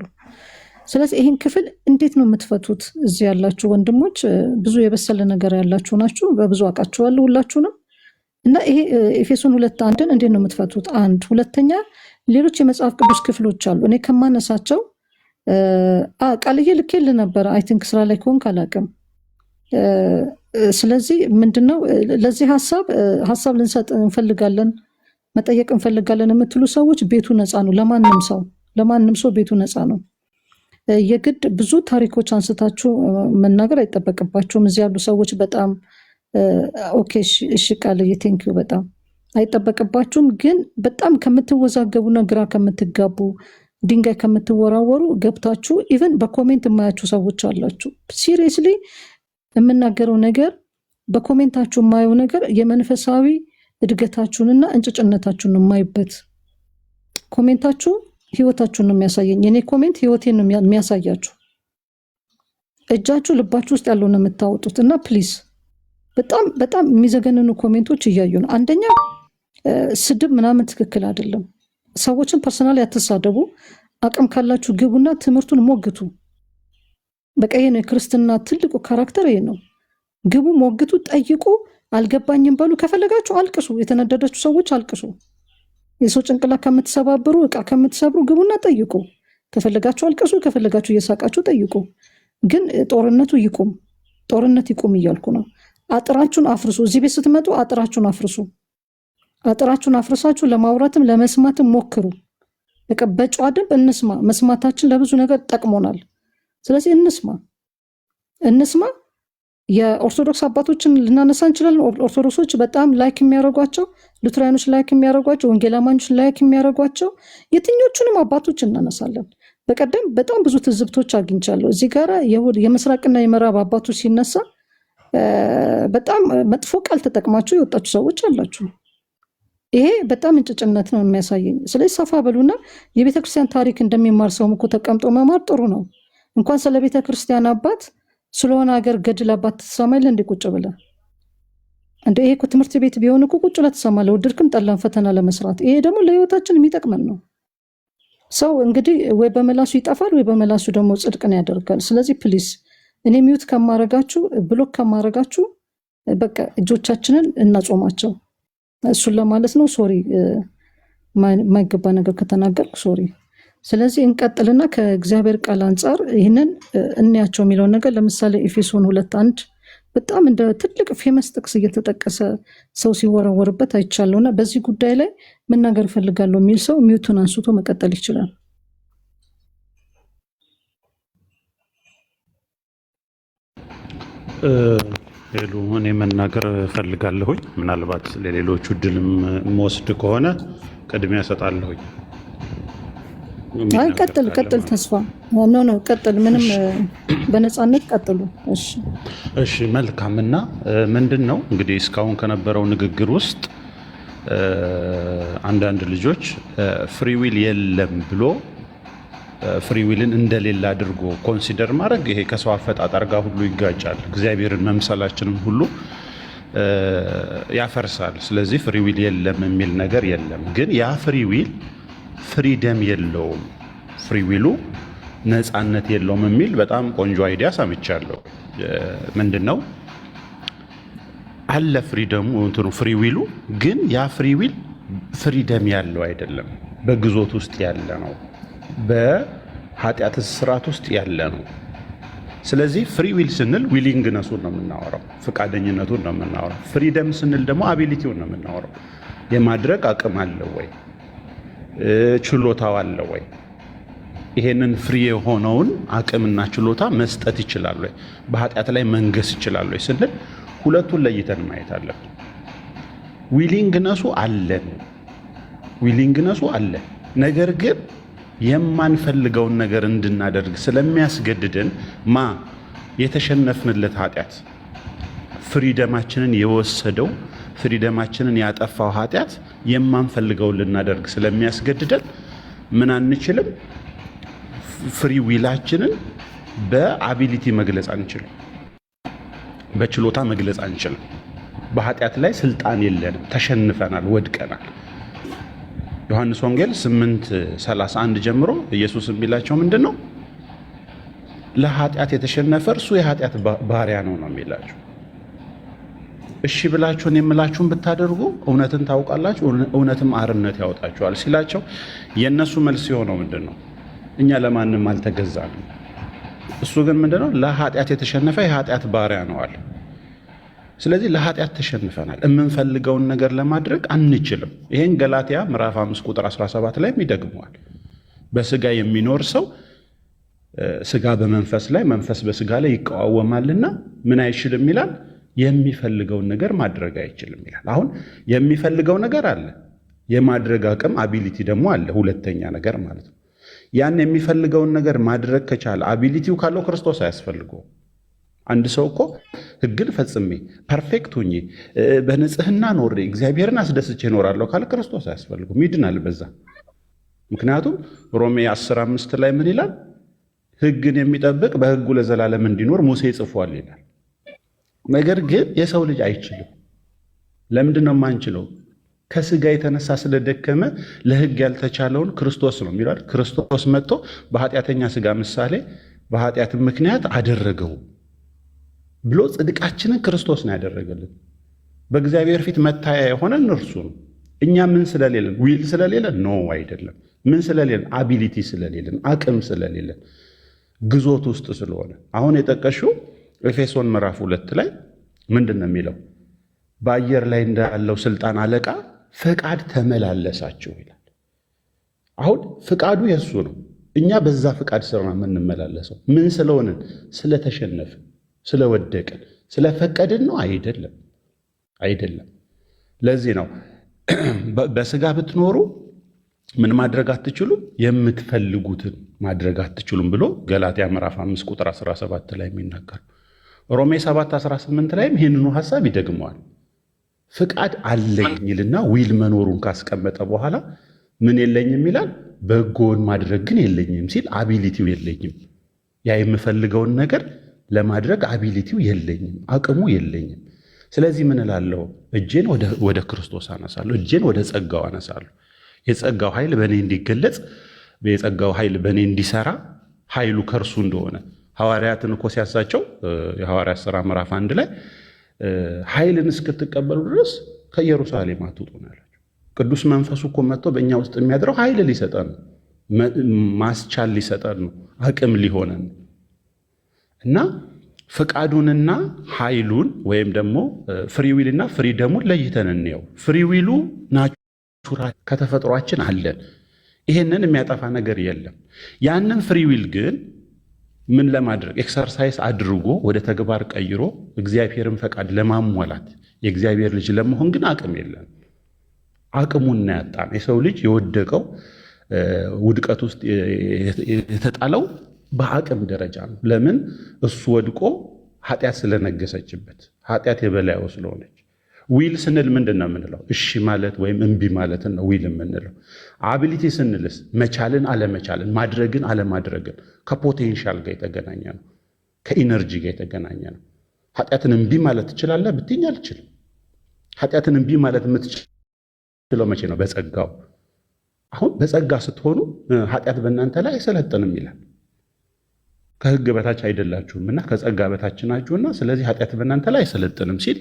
ስለዚህ ይሄን ክፍል እንዴት ነው የምትፈቱት እዚህ ያላችሁ ወንድሞች ብዙ የበሰለ ነገር ያላችሁ ናችሁ በብዙ አቃችኋለሁ ሁላችሁንም እና ይሄ ኤፌሶን 2:1 እንዴት ነው የምትፈቱት አንድ ሁለተኛ ሌሎች የመጽሐፍ ቅዱስ ክፍሎች አሉ እኔ ከማነሳቸው ቃልዬ ልኬል ነበር አይ ቲንክ ስራ ላይ ከሆንክ አላውቅም ስለዚህ ምንድነው ለዚህ ሐሳብ ልንሰጥ እንፈልጋለን መጠየቅ እንፈልጋለን የምትሉ ሰዎች ቤቱ ነፃ ነው ለማንም ሰው ቤቱ ነፃ ነው የግድ ብዙ ታሪኮች አንስታችሁ መናገር አይጠበቅባችሁም እዚህ ያሉ ሰዎች በጣም ኦኬ እሺ ቃልዬ ቴንክ ዩ በጣም አይጠበቅባችሁም ግን በጣም ከምትወዛገቡና ግራ ከምትጋቡ ድንጋይ ከምትወራወሩ ገብታችሁ ኢቭን በኮሜንት የማያችሁ ሰዎች አላችሁ ሲሪየስሊ የምናገረው ነገር በኮሜንታችሁ የማየው ነገር የመንፈሳዊ እድገታችሁንና እንጭጭነታችሁን የማይበት ኮሜንታችሁ ህይወታችሁን ነው የሚያሳየኝ የኔ ኮሜንት ህይወቴን ነው የሚያሳያችሁ እጃችሁ ልባችሁ ውስጥ ያለው ነው የምታወጡት እና ፕሊዝ በጣም በጣም የሚዘገነኑ ኮሜንቶች እያዩ ነው አንደኛ ስድብ ምናምን ትክክል አይደለም ሰዎችን ፐርሰናሊ አትሳደቡ አቅም ካላችሁ ግቡና ትምህርቱን ሞግቱ በቃ ይሄ ነው የክርስትና ትልቁ ካራክተር ይሄ ነው ግቡ ሞግቱ ጠይቁ አልገባኝም በሉ ከፈለጋችሁ አልቅሱ የተነደዳችሁ ሰዎች አልቅሱ የሰው ጭንቅላት ከምትሰባብሩ እቃ ከምትሰብሩ ግቡና ጠይቁ ከፈለጋችሁ አልቅሱ ከፈለጋችሁ እየሳቃችሁ ጠይቁ ግን ጦርነት ይቁም እያልኩ ነው አጥራችሁን አፍርሱ እዚህ ቤት ስትመጡ አጥራችሁን አፍርሳችሁ ለማውራትም ለመስማትም ሞክሩ በቃ በጨዋ ደንብ እንስማ መስማታችን ለብዙ ነገር ጠቅሞናል ስለዚህ እንስማ የኦርቶዶክስ አባቶችን ልናነሳ እንችላለን ኦርቶዶክሶች በጣም ላይክ የሚያደርጓቸው ሉትራኖች ላይክ የሚያደርጓቸው ወንጌላማኞች ላይክ የሚያደርጓቸው የትኞቹንም አባቶች እናነሳለን በቀደም በጣም ብዙ ትዝብቶች አግኝቻለሁ እዚህ ጋራ የምስራቅና የምዕራብ አባቶች ሲነሳ በጣም መጥፎ ቃል ተጠቅማችሁ የወጣችሁ ሰዎች አላችሁ ይሄ በጣም እንጭጭነት ነው የሚያሳየኝ ስለዚህ ሰፋ በሉና የቤተክርስቲያን ታሪክ እንደሚማር ሰው እኮ ተቀምጦ መማር ጥሩ ነው እንኳን ስለ ቤተክርስቲያን አባት ስለሆነ ሀገር ገድል አባት ተሰማይለ እንደ ቁጭ ብለ እንደ ይሄ እኮ ትምህርት ቤት ቢሆን እኮ ቁጭ ለተሰማለ ወድርክም ጠላን ፈተና ለመስራት ይሄ ደግሞ ለህይወታችን የሚጠቅመን ነው ሰው እንግዲህ ወይ በመላሱ ይጠፋል ወይ በመላሱ ደግሞ ጽድቅን ያደርጋል ስለዚህ ፕሊዝ እኔ ሚውት ከማረጋችሁ ብሎክ ከማረጋችሁ በቃ እጆቻችንን እናጾማቸው እሱን ለማለት ነው ሶሪ ማይገባ ነገር ከተናገርኩ ሶሪ ስለዚህ እንቀጥልና ከእግዚአብሔር ቃል አንፃር ይህንን እንያቸው የሚለው ነገር ለምሳሌ ኤፌሶን 2:1 በጣም እንደ ትልቅ ፌመስ ጥቅስ እየተጠቀሰ ሰው ሲወረወርበት አይቻለውና በዚህ ጉዳይ ላይ መናገር ፈልጋለሁ የሚል ሰው ሚውቱን አንስቶ መቀጠል ይችላል ሄሎ እኔ መናገር ፈልጋለሁኝ ምናልባት ለሌሎቹ ድልም መወስድ ከሆነ ቅድሚያ ሰጣለሁኝ አይ ቀጥል ተስፋ ኖ ቀጥል ምንም በነፃነት ቀጥሉ እሺ መልካምና ምንድነው እንግዲህ እስካሁን ከነበረው ንግግር ውስጥ አንዳንድ ልጆች ፍሪ ዊል የለም ብሎ ፍሪ ዊልን እንደሌላ አድርጎ ኮንሲደር ማድረግ ይሄ ከሰው አፈጣጠር ጋር ሁሉ ይጋጫል እግዚአብሔርን መምሰላችንን ሁሉ ያፈርሳል ስለዚህ ፍሪ ዊል የለም የሚል ነገር የለም ግን ያ ፍሪ ዊል ፍሪደም የለውም ፍሪ ዊሉ ነፃነት የለውም የሚል በጣም ቆንጆ አይዲያ ሰምቻለሁ ምንድነው አለ ፍሪደሙ እንትኑ ፍሪ ዊሉ ግን ያ ፍሪ ዊል ፍሪደም ያለው አይደለም በግዞት ውስጥ ያለ ነው በኃጢአት ስርዓት ውስጥ ያለ ነው ስለዚህ ፍሪ ዊል ስንል ዊሊንግነሱን ነው የምናወራው ፍቃደኝነቱን ነው የምናወራው ፍሪደም ስንል ደግሞ አቢሊቲውን ነው የምናወራው የማድረግ አቅም አለው ወይ ችሎታው አለ ወይ ይሄንን ፍሪ የሆነውን አቅምና ችሎታ መስጠት ይችላል ወይ በኃጢአት ላይ መንገስ ይችላል ወይ ስንል ሁለቱን ለይተን ማየት አለብን ዊሊንግነሱ አለ። ነገር ግን የማንፈልገውን ነገር እንድናደርግ ስለሚያስገድደን የተሸነፍንለት ኃጢአት ፍሪደማችንን የወሰደው ፍሪደማችንን ያጠፋው ኃጢአት የማንፈልገውን ልናደርግ ስለሚያስገድደን ምን አንችልም? ፍሪ ዊላችንን በአቢሊቲ መግለጽ አንችልም፣ በችሎታ መግለጽ አንችልም። በኃጢአት ላይ ስልጣን የለንም፣ ተሸንፈናል፣ ወድቀናል። ዮሐንስ ወንጌል 8:31 ጀምሮ ኢየሱስ የሚላቸው ምንድን ነው? ለኃጢአት የተሸነፈ እርሱ የኃጢአት ባሪያ ነው የሚላቸው። እሺ ብላችሁን የምላችሁን ብታደርጉ እውነትን ታውቃላችሁ፣ እውነትም አርነት ያወጣችኋል ሲላቸው የእነሱ መልስ የሆነው ምንድን ነው? እኛ ለማንም አልተገዛንም። እሱ ግን ምንድን ነው? ለኃጢአት የተሸነፈ የኃጢአት ባሪያ ነው አለ። ስለዚህ ለኃጢአት ተሸንፈናል። የምንፈልገውን ነገር ለማድረግ አንችልም። ይሄን ገላትያ ምዕራፍ 5 ቁጥር 17 ላይ ይደግመዋል። በስጋ የሚኖር ሰው ስጋ በመንፈስ ላይ መንፈስ በስጋ ላይ ይቃወማልና ምን አይችልም ይላል? የሚፈልገውን ነገር ማድረግ አይችልም ይላል። አሁን የሚፈልገው ነገር አለ፣ የማድረግ አቅም አቢሊቲ ደግሞ አለ። ሁለተኛ ነገር ማለት ነው። ያን የሚፈልገውን ነገር ማድረግ ከቻለ አቢሊቲው ካለው ክርስቶስ አያስፈልገውም። አንድ ሰው እኮ ሕግን ፈጽሜ ፐርፌክት ሆኜ በንጽህና ኖሬ እግዚአብሔርን አስደስቼ እኖራለሁ ካለ ክርስቶስ አያስፈልገውም፣ ይድናል በዛ። ምክንያቱም ሮሜ 10:5 ላይ ምን ይላል? ሕግን የሚጠብቅ በሕጉ ለዘላለም እንዲኖር ሙሴ ጽፏል ይላል። ነገር ግን የሰው ልጅ አይችልም። ለምንድን ነው የማንችለው? ከስጋ የተነሳ ስለደከመ ለሕግ ያልተቻለውን ክርስቶስ ነው የሚላል። ክርስቶስ መጥቶ በኃጢአተኛ ስጋ ምሳሌ በኃጢአት ምክንያት አደረገው ብሎ ጽድቃችንን ክርስቶስ ነው ያደረገልን። በእግዚአብሔር ፊት መታያ የሆነን እርሱ ነው። እኛ ምን ስለሌለን? ዊል ስለሌለን? ኖ አይደለም። ምን ስለሌለን? አቢሊቲ ስለሌለን፣ አቅም ስለሌለን፣ ግዞት ውስጥ ስለሆነ። አሁን የጠቀሽው ኤፌሶን ምዕራፍ 2 ላይ ምንድን ነው የሚለው? በአየር ላይ እንዳለው ስልጣን አለቃ ፈቃድ ተመላለሳችሁ ይላል። አሁን ፍቃዱ የእሱ ነው። እኛ በዛ ፍቃድ ስር ነው የምንመላለሰው። ምን ስለሆንን? ስለተሸነፍን፣ ስለወደቅን፣ ስለፈቀድን ነው? አይደለም። ለዚህ ነው በስጋ ብትኖሩ ምን ማድረግ አትችሉም? የምትፈልጉትን ማድረግ አትችሉም ብሎ ገላትያ ምዕራፍ 5 ቁጥር 17 ላይ የሚናገር። ሮሜ 7:18 ላይም ይህንኑ ሐሳብ ይደግመዋል። ፍቃድ አለኝ ይልና ዊል መኖሩን ካስቀመጠ በኋላ ምን የለኝም ይላል? በጎን ማድረግ ግን የለኝም ሲል አቢሊቲው የለኝም። ያ የምፈልገውን ነገር ለማድረግ አቢሊቲው የለኝም፣ አቅሙ የለኝም። ስለዚህ ምን እላለሁ? እጄን ወደ ክርስቶስ አነሳለሁ፣ እጄን ወደ ጸጋው አነሳለሁ። የጸጋው ኃይል በእኔ እንዲገለጽ፣ የጸጋው ኃይል በእኔ እንዲሰራ፣ ኃይሉ ከእርሱ እንደሆነ ሐዋርያትን እኮ ሲያሳቸው የሐዋርያት ሥራ ምዕራፍ 1 ላይ ኃይልን እስክትቀበሉ ድረስ ከኢየሩሳሌም አትውጡ ነው ያላቸው። ቅዱስ መንፈሱ እኮ መጥቶ በእኛ ውስጥ የሚያድረው ኃይል ሊሰጠን ነው፣ ማስቻል ሊሰጠን ነው፣ አቅም ሊሆነን ነው። እና ፍቃዱንና ኃይሉን ወይም ደግሞ ፍሪዊልና ፍሪደሙን ለይተን እንየው። ፍሪዊሉ ናቹራል ከተፈጥሯችን አለን። ይሄንን የሚያጠፋ ነገር የለም። ያንን ፍሪዊል ግን ምን ለማድረግ ኤክሰርሳይዝ አድርጎ ወደ ተግባር ቀይሮ እግዚአብሔርን ፈቃድ ለማሟላት የእግዚአብሔር ልጅ ለመሆን ግን አቅም የለም። አቅሙን ያጣን የሰው ልጅ የወደቀው ውድቀት ውስጥ የተጣለው በአቅም ደረጃ ነው። ለምን? እሱ ወድቆ ኃጢአት ስለነገሰችበት፣ ኃጢአት የበላዩ ስለሆነች። ዊል ስንል ምንድን ነው የምንለው? እሺ ማለት ወይም እምቢ ማለትን ነው ዊል የምንለው። አቢሊቲ ስንልስ መቻልን አለመቻልን፣ ማድረግን አለማድረግን ከፖቴንሻል ጋር የተገናኘ ነው፣ ከኢነርጂ ጋር የተገናኘ ነው። ኃጢአትን እምቢ ማለት ትችላለህ ብትይኝ አልችልም። ኃጢአትን እምቢ ማለት የምትችለው መቼ ነው? በጸጋው። አሁን በጸጋ ስትሆኑ ኃጢአት በእናንተ ላይ አይሰለጥንም ይላል። ከሕግ በታች አይደላችሁም እና ከጸጋ በታች ናችሁና ስለዚህ ኃጢአት በእናንተ ላይ አይሰለጥንም ሲል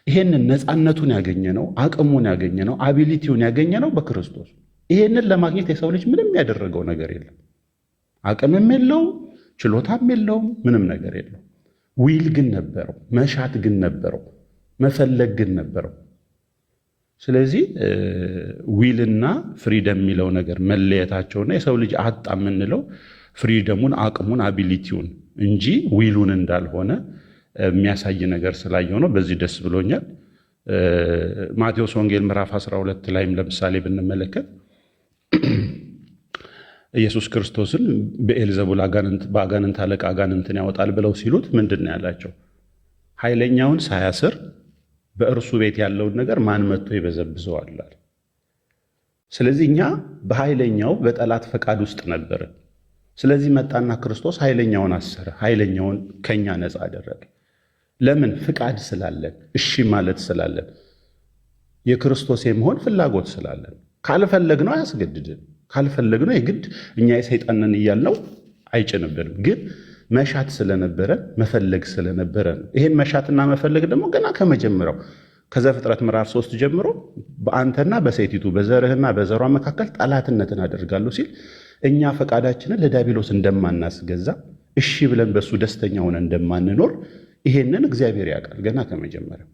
ይሄንን ነፃነቱን ያገኘ ነው፣ አቅሙን ያገኘ ነው፣ አቢሊቲውን ያገኘ ነው በክርስቶስ። ይሄንን ለማግኘት የሰው ልጅ ምንም ያደረገው ነገር የለም። አቅምም የለውም፣ ችሎታም የለውም፣ ምንም ነገር የለው። ዊል ግን ነበረው፣ መሻት ግን ነበረው፣ መፈለግ ግን ነበረው። ስለዚህ ዊልና ፍሪደም የሚለው ነገር መለየታቸውና የሰው ልጅ አጣ የምንለው ፍሪደሙን፣ አቅሙን፣ አቢሊቲውን እንጂ ዊሉን እንዳልሆነ የሚያሳይ ነገር ስላየው ነው። በዚህ ደስ ብሎኛል። ማቴዎስ ወንጌል ምዕራፍ 12 ላይም ለምሳሌ ብንመለከት ኢየሱስ ክርስቶስን በኤልዘቡል በአጋንንት አለቃ አጋንንትን ያወጣል ብለው ሲሉት ምንድን ነው ያላቸው? ኃይለኛውን ሳያስር በእርሱ ቤት ያለውን ነገር ማን መጥቶ ይበዘብዘዋል? ስለዚህ እኛ በኃይለኛው በጠላት ፈቃድ ውስጥ ነበርን። ስለዚህ መጣና ክርስቶስ ኃይለኛውን አሰረ፣ ኃይለኛውን ከኛ ነፃ አደረገ። ለምን? ፍቃድ ስላለን፣ እሺ ማለት ስላለን፣ የክርስቶስ የመሆን ፍላጎት ስላለን። ካልፈለግነው አያስገድድን። ካልፈለግነው የግድ እኛ የሰይጣንን እያልነው አይጭንብንም። ግን መሻት ስለነበረ መፈለግ ስለነበረ ነው። ይሄን መሻትና መፈለግ ደግሞ ገና ከመጀመሪያው ከዘፍጥረት ምዕራፍ 3 ጀምሮ በአንተና በሴቲቱ በዘርህና በዘሯ መካከል ጠላትነትን አደርጋለሁ ሲል እኛ ፈቃዳችንን ለዲያብሎስ እንደማናስገዛ እሺ ብለን በሱ ደስተኛ ሆነን እንደማንኖር ይሄንን እግዚአብሔር ያውቃል ገና ከመጀመሪያው።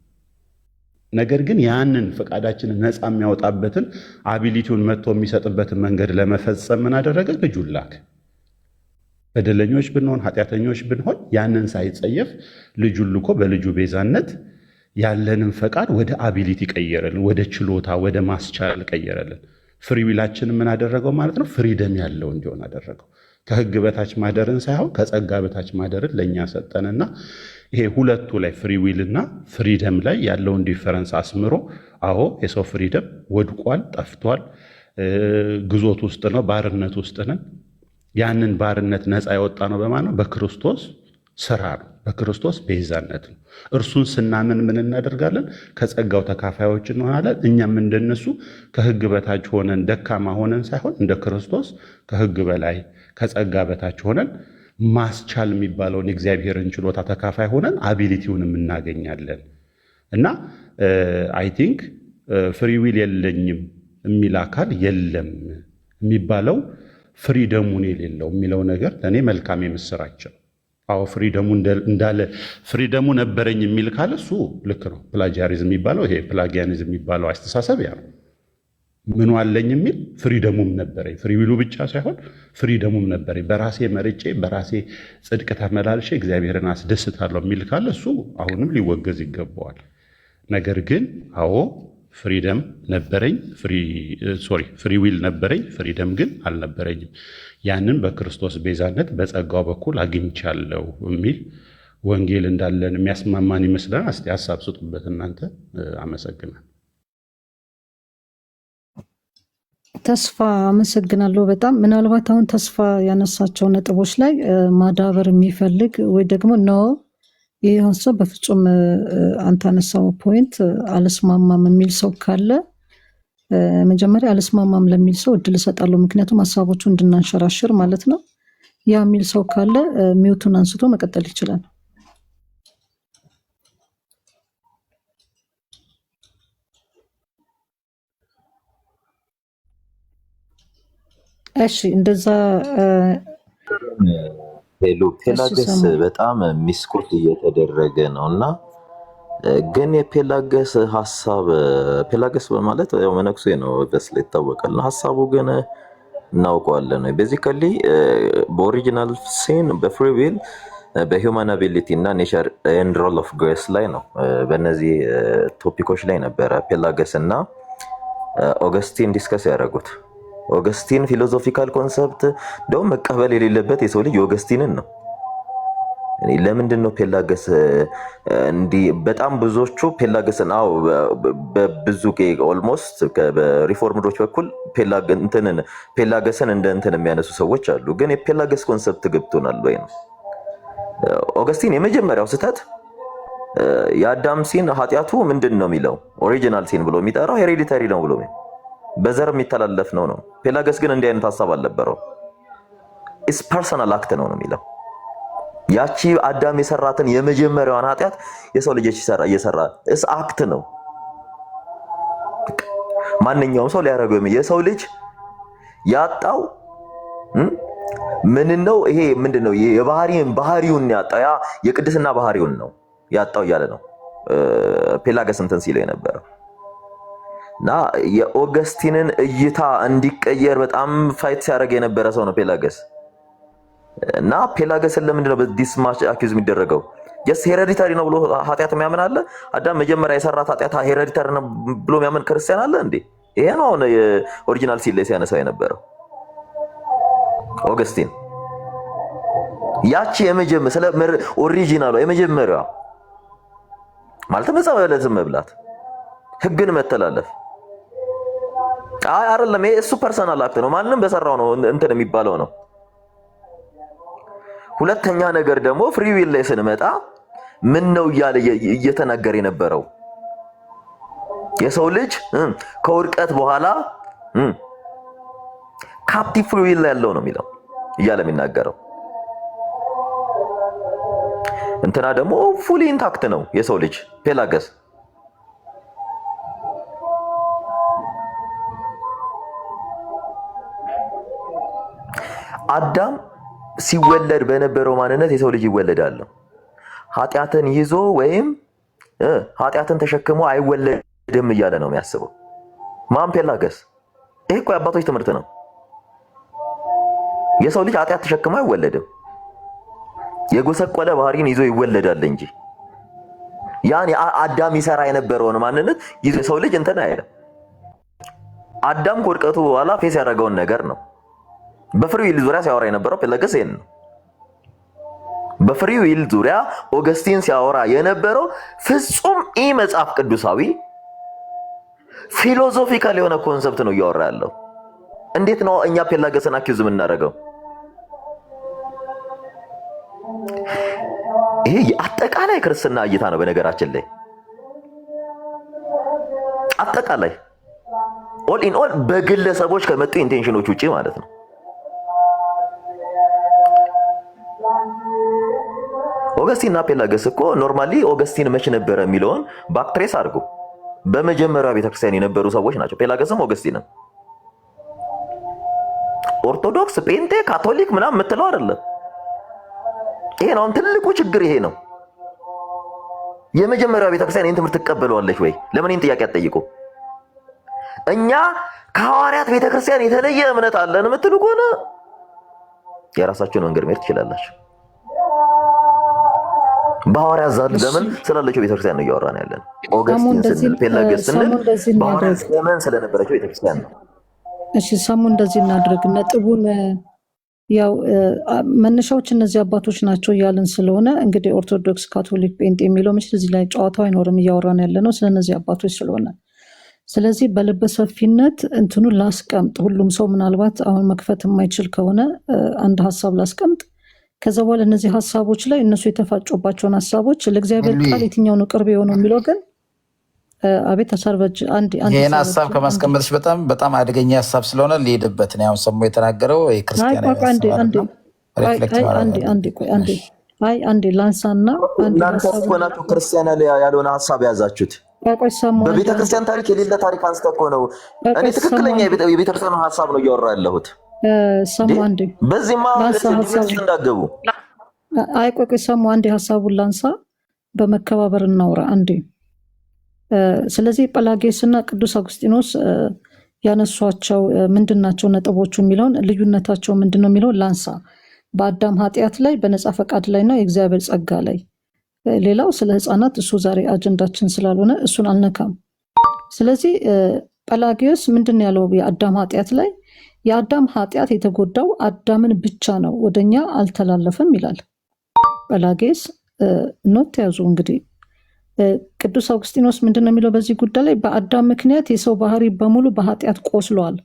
ነገር ግን ያንን ፈቃዳችንን ነፃ የሚያወጣበትን አቢሊቲውን መጥቶ የሚሰጥበትን መንገድ ለመፈጸም ምን አደረገ? ልጁን ላከ። በደለኞች ብንሆን ኃጢአተኞች ብንሆን ያንን ሳይጸየፍ ልጁን ልኮ በልጁ ቤዛነት ያለንን ፈቃድ ወደ አቢሊቲ ቀየረልን፣ ወደ ችሎታ፣ ወደ ማስቻል ቀየረልን። ፍሪዊላችን ምን አደረገው ማለት ነው? ፍሪደም ያለው እንዲሆን አደረገው። ከህግ በታች ማደርን ሳይሆን ከጸጋ በታች ማደርን ለእኛ ሰጠንና ይሄ ሁለቱ ላይ ፍሪዊልና ፍሪደም ላይ ያለውን ዲፈረንስ አስምሮ አዎ የሰው ፍሪደም ወድቋል፣ ጠፍቷል፣ ግዞት ውስጥ ነው፣ ባርነት ውስጥ ነን። ያንን ባርነት ነፃ ያወጣ ነው በማን ነው? በክርስቶስ ስራ ነው፣ በክርስቶስ ቤዛነት ነው። እርሱን ስናምን ምን እናደርጋለን? ከጸጋው ተካፋዮች እንሆናለን። እኛም እንደነሱ ከህግ በታች ሆነን ደካማ ሆነን ሳይሆን እንደ ክርስቶስ ከህግ በላይ ከጸጋ በታች ሆነን ማስቻል የሚባለውን የእግዚአብሔርን ችሎታ ተካፋይ ሆነን አቢሊቲውንም እናገኛለን። እና አይ ቲንክ ፍሪዊል የለኝም የሚል አካል የለም የሚባለው ፍሪደሙን የሌለው የሚለው ነገር ለእኔ መልካም የምስራቸው። አዎ ፍሪደሙ እንዳለ ፍሪደሙ ነበረኝ የሚል ካለ እሱ ልክ ነው። ፕላጊያሪዝም የሚባለው ይሄ ፕላጊያኒዝም የሚባለው አስተሳሰብ ያ ነው። ምኑ አለኝ የሚል ፍሪደሙም ነበረኝ፣ ፍሪዊሉ ብቻ ሳይሆን ፍሪደሙም ነበረኝ፣ በራሴ መርጬ በራሴ ጽድቅ ተመላልሼ እግዚአብሔርን አስደስታለሁ የሚል ካለ እሱ አሁንም ሊወገዝ ይገባዋል። ነገር ግን አዎ ፍሪደም ነበረኝ፣ ፍሪዊል ነበረኝ፣ ፍሪደም ግን አልነበረኝም። ያንን በክርስቶስ ቤዛነት በጸጋው በኩል አግኝቻለሁ የሚል ወንጌል እንዳለን የሚያስማማን ይመስላል። እስቲ ሀሳብ ስጡበት እናንተ። አመሰግናለሁ። ተስፋ አመሰግናለሁ በጣም። ምናልባት አሁን ተስፋ ያነሳቸው ነጥቦች ላይ ማዳበር የሚፈልግ ወይ ደግሞ ነው ይህ ሀሳብ በፍጹም አንተ አነሳው ፖይንት አልስማማም የሚል ሰው ካለ መጀመሪያ አልስማማም ለሚል ሰው እድል እሰጣለሁ። ምክንያቱም ሀሳቦቹ እንድናንሸራሽር ማለት ነው። ያ የሚል ሰው ካለ ሚውቱን አንስቶ መቀጠል ይችላል። እሺ እንደዛ ሄሎ ፔላገስ በጣም ሚስኮት እየተደረገ ነው እና ግን የፔላገስ ሐሳብ ፔላገስ በማለት ያው መነኩሴ ነው በስለ ይታወቃል። ሐሳቡ ግን እናውቀዋለን ነው ቤዚካሊ በኦሪጂናል ሲን በፍሪ ዊል በሂውማን አቢሊቲ እና ኔቸር ኤንድ ሮል ኦፍ ግሬስ ላይ ነው። በእነዚህ ቶፒኮች ላይ ነበረ ፔላገስ እና ኦገስቲን ዲስከስ ያደረጉት። ኦገስቲን ፊሎሶፊካል ኮንሰፕት እንደውም መቀበል የሌለበት የሰው ልጅ ኦገስቲንን ነው። ለምንድን ነው ፔላገስ እንዲህ በጣም ብዙዎቹ ፔላገስን በብዙ ኦልሞስት በሪፎርምዶች በኩል ፔላገስን እንደ እንትን የሚያነሱ ሰዎች አሉ። ግን የፔላገስ ኮንሰፕት ገብቶናል ወይ ነው። ኦገስቲን የመጀመሪያው ስህተት የአዳም ሲን ኃጢአቱ ምንድን ነው የሚለው ኦሪጂናል ሲን ብሎ የሚጠራው ሄሬዲታሪ ነው ብሎ በዘር የሚተላለፍ ነው። ፔላገስ ግን እንዲህ አይነት ሐሳብ አልነበረው። ኢስ ፐርሰናል አክት ነው የሚለው። ያቺ አዳም የሰራትን የመጀመሪያዋን ኃጢአት የሰው ልጅ እየሰራ እስ አክት ነው። ማንኛውም ሰው ሊያደርገው የሰው ልጅ ያጣው ምን ነው? ይሄ ምንድነው? ባህሪውን ያጣው ያ የቅድስና ባህሪውን ነው ያጣው እያለ ነው ፔላገስ እንትን ሲለው የነበረው እና የኦገስቲንን እይታ እንዲቀየር በጣም ፋይት ሲያደርግ የነበረ ሰው ነው ፔላገስ። እና ፔላገስን ለምንድን ነው በዲስ ማች አኪዝ የሚደረገው? ጀስ ሄሬዲታሪ ነው ብሎ ኃጢአት የሚያምን አለ? አዳም መጀመሪያ የሰራት ኃጢአት ሄሬዲታሪ ነው ብሎ የሚያምን ክርስቲያን አለ እንዴ? ይሄ ነው አሁን ኦሪጂናል ሲል ላይ ሲያነሳ የነበረው ኦገስቲን። ያቺ ስለ ኦሪጂናሏ የመጀመሪያዋ ማለት መጻወለትም መብላት ህግን መተላለፍ አይደለም። ይሄ እሱ ፐርሰናል አክት ነው፣ ማንንም በሰራው ነው እንትን የሚባለው ነው። ሁለተኛ ነገር ደግሞ ፍሪ ዊል ላይ ስንመጣ ምን ነው እያለ እየተናገረ የነበረው የሰው ልጅ ከውድቀት በኋላ ካፕቲቭ ፍሪ ዊል ላይ ያለው ነው የሚለው እያለ የሚናገረው። እንትና ደግሞ ፉሊ ኢንታክት ነው የሰው ልጅ ፔላገስ። አዳም ሲወለድ በነበረው ማንነት የሰው ልጅ ይወለዳል። ኃጢአትን ይዞ ወይም ኃጢአትን ተሸክሞ አይወለድም እያለ ነው የሚያስበው ማን? ፔላገስ። ይሄ እኮ የአባቶች ትምህርት ነው። የሰው ልጅ ኃጢአት ተሸክሞ አይወለድም፣ የጎሰቆለ ባህሪን ይዞ ይወለዳል እንጂ ያን አዳም ይሰራ የነበረውን ማንነት ይዞ የሰው ልጅ እንትን አይደለም። አዳም ከውድቀቱ በኋላ ፌስ ያደረገውን ነገር ነው በፍሪ ዊል ዙሪያ ሲያወራ የነበረው ፔላገስ ይሄን ነው። በፍሪ ዊል ዙሪያ ኦገስቲን ሲያወራ የነበረው ፍጹም ኢ መጽሐፍ ቅዱሳዊ ፊሎሶፊካል የሆነ ኮንሰፕት ነው እያወራ ያለው። እንዴት ነው እኛ ፔላገስን አኪውዝ የምናደርገው? ይሄ አጠቃላይ ክርስትና እይታ ነው። በነገራችን ላይ አጠቃላይ ኦል ኢን ኦል በግለሰቦች ከመጡ ኢንቴንሽኖች ውጪ ማለት ነው። ኦገስቲን እና ፔላገስ እኮ ኖርማሊ ኦገስቲን መች ነበረ የሚለውን ባክትሬስ አድርጎ በመጀመሪያው ቤተክርስቲያን የነበሩ ሰዎች ናቸው። ፔላገስም ኦገስቲንም ኦርቶዶክስ፣ ጴንጤ፣ ካቶሊክ ምናምን የምትለው አይደለም። ይሄ ነው ትልቁ ችግር። ይሄ ነው የመጀመሪያው ቤተክርስቲያን ይህን ትምህርት ትቀበለዋለች ወይ? ለምን ይህን ጥያቄ አትጠይቁ? እኛ ከሐዋርያት ቤተክርስቲያን የተለየ እምነት አለን የምትሉ ከሆነ የራሳችሁን መንገድ መሄድ ትችላላችሁ። በሐዋርያት ዘመን ስላለችው ቤተክርስቲያን ነው እያወራን ያለን። ኦገስቲን ስንል ፔላገስ ስንል በሐዋርያት ዘመን ስለነበረችው ቤተክርስቲያን ነው። እሺ ሰሙ እንደዚህ እናድርግ። ነጥቡን ያው መነሻዎች እነዚህ አባቶች ናቸው እያልን ስለሆነ እንግዲህ ኦርቶዶክስ፣ ካቶሊክ፣ ጴንጤ የሚለው መች እዚህ ላይ ጨዋታው አይኖርም። እያወራን ያለ ነው ስለነዚህ አባቶች ስለሆነ ስለዚህ በልበ ሰፊነት እንትኑን ላስቀምጥ። ሁሉም ሰው ምናልባት አሁን መክፈት የማይችል ከሆነ አንድ ሀሳብ ላስቀምጥ። ከዛ በኋላ እነዚህ ሀሳቦች ላይ እነሱ የተፋጩባቸውን ሀሳቦች ለእግዚአብሔር ቃል የትኛው ነው ቅርብ የሆነው የሚለው ግን አቤት አሳርበጅ ይህን ሀሳብ ከማስቀመጥሽ በጣም አደገኛ ሀሳብ ስለሆነ ሊሄድበት ነው። አሁን ሰሞ የተናገረው አንዴ ላንሳና እናንተ እኮ ናችሁ ክርስቲያን ያልሆነ ሀሳብ ያዛችሁት። በቤተክርስቲያን ታሪክ የሌለ ታሪክ አንስተ እኮ ነው። እኔ ትክክለኛ የቤተክርስቲያን ሀሳብ ነው እያወራ ያለሁት። ሰሙ አንዴ በዚህማ እንዳገቡ ቆይ ሰሙ አንዴ ሀሳቡን ላንሳ፣ በመከባበር እናውራ አንዴ። ስለዚህ ጳላጌስ እና ቅዱስ አጉስጢኖስ ያነሷቸው ምንድናቸው ነጥቦቹ የሚለውን ልዩነታቸው ምንድነው የሚለውን ላንሳ። በአዳም ኃጢአት ላይ፣ በነፃ ፈቃድ ላይ እና የእግዚአብሔር ጸጋ ላይ። ሌላው ስለ ህፃናት እሱ ዛሬ አጀንዳችን ስላልሆነ እሱን አልነካም። ስለዚህ ጳላጌስ ምንድን ያለው የአዳም ኃጢአት ላይ የአዳም ኃጢአት የተጎዳው አዳምን ብቻ ነው፣ ወደኛ አልተላለፈም ይላል ጳላጌስ። ኖት ያዙ እንግዲህ። ቅዱስ አውግስጢኖስ ምንድነው የሚለው በዚህ ጉዳይ ላይ? በአዳም ምክንያት የሰው ባህሪ በሙሉ በኃጢአት ቆስሏል፣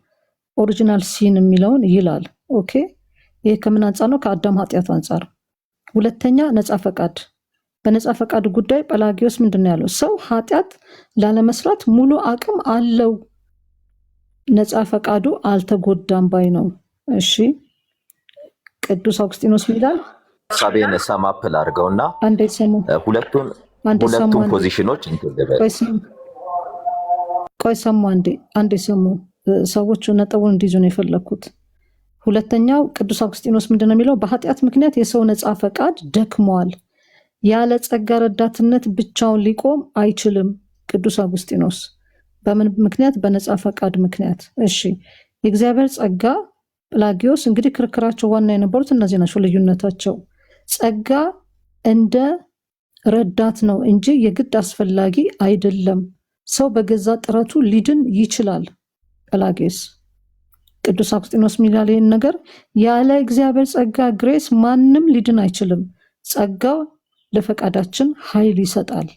ኦሪጂናል ሲን የሚለውን ይላል። ኦኬ፣ ይሄ ከምን አንጻር ነው? ከአዳም ኃጢአት አንጻር። ሁለተኛ ነፃ ፈቃድ። በነፃ ፈቃድ ጉዳይ ጳላጊዮስ ምንድነው ያለው? ሰው ኃጢአት ላለመስራት ሙሉ አቅም አለው፣ ነፃ ፈቃዱ አልተጎዳም ባይ ነው። እሺ፣ ቅዱስ አውግስጢኖስ ይላል። ሳቤን ሰማፕል አድርገውና አንዴ ሰሙ ሁለቱም ፖዚሽኖች ቆይ ሰሙ አንዴ ሰሙ። ሰዎቹ ነጥቡን እንዲይዙ ነው የፈለኩት። ሁለተኛው ቅዱስ አውግስጢኖስ ምንድነው የሚለው? በኃጢአት ምክንያት የሰው ነፃ ፈቃድ ደክሟል፣ ያለ ጸጋ ረዳትነት ብቻውን ሊቆም አይችልም። ቅዱስ አውግስጢኖስ በምን ምክንያት? በነፃ ፈቃድ ምክንያት። እሺ፣ የእግዚአብሔር ጸጋ ጳላጊዮስ እንግዲህ ክርክራቸው ዋና የነበሩት እነዚህ ናቸው ልዩነታቸው። ጸጋ እንደ ረዳት ነው እንጂ የግድ አስፈላጊ አይደለም። ሰው በገዛ ጥረቱ ሊድን ይችላል። ጰላጌስ ቅዱስ አውግስጢኖስ ሚላል ይህን ነገር ያለ እግዚአብሔር ጸጋ ግሬስ ማንም ሊድን አይችልም። ጸጋው ለፈቃዳችን ኃይል ይሰጣል።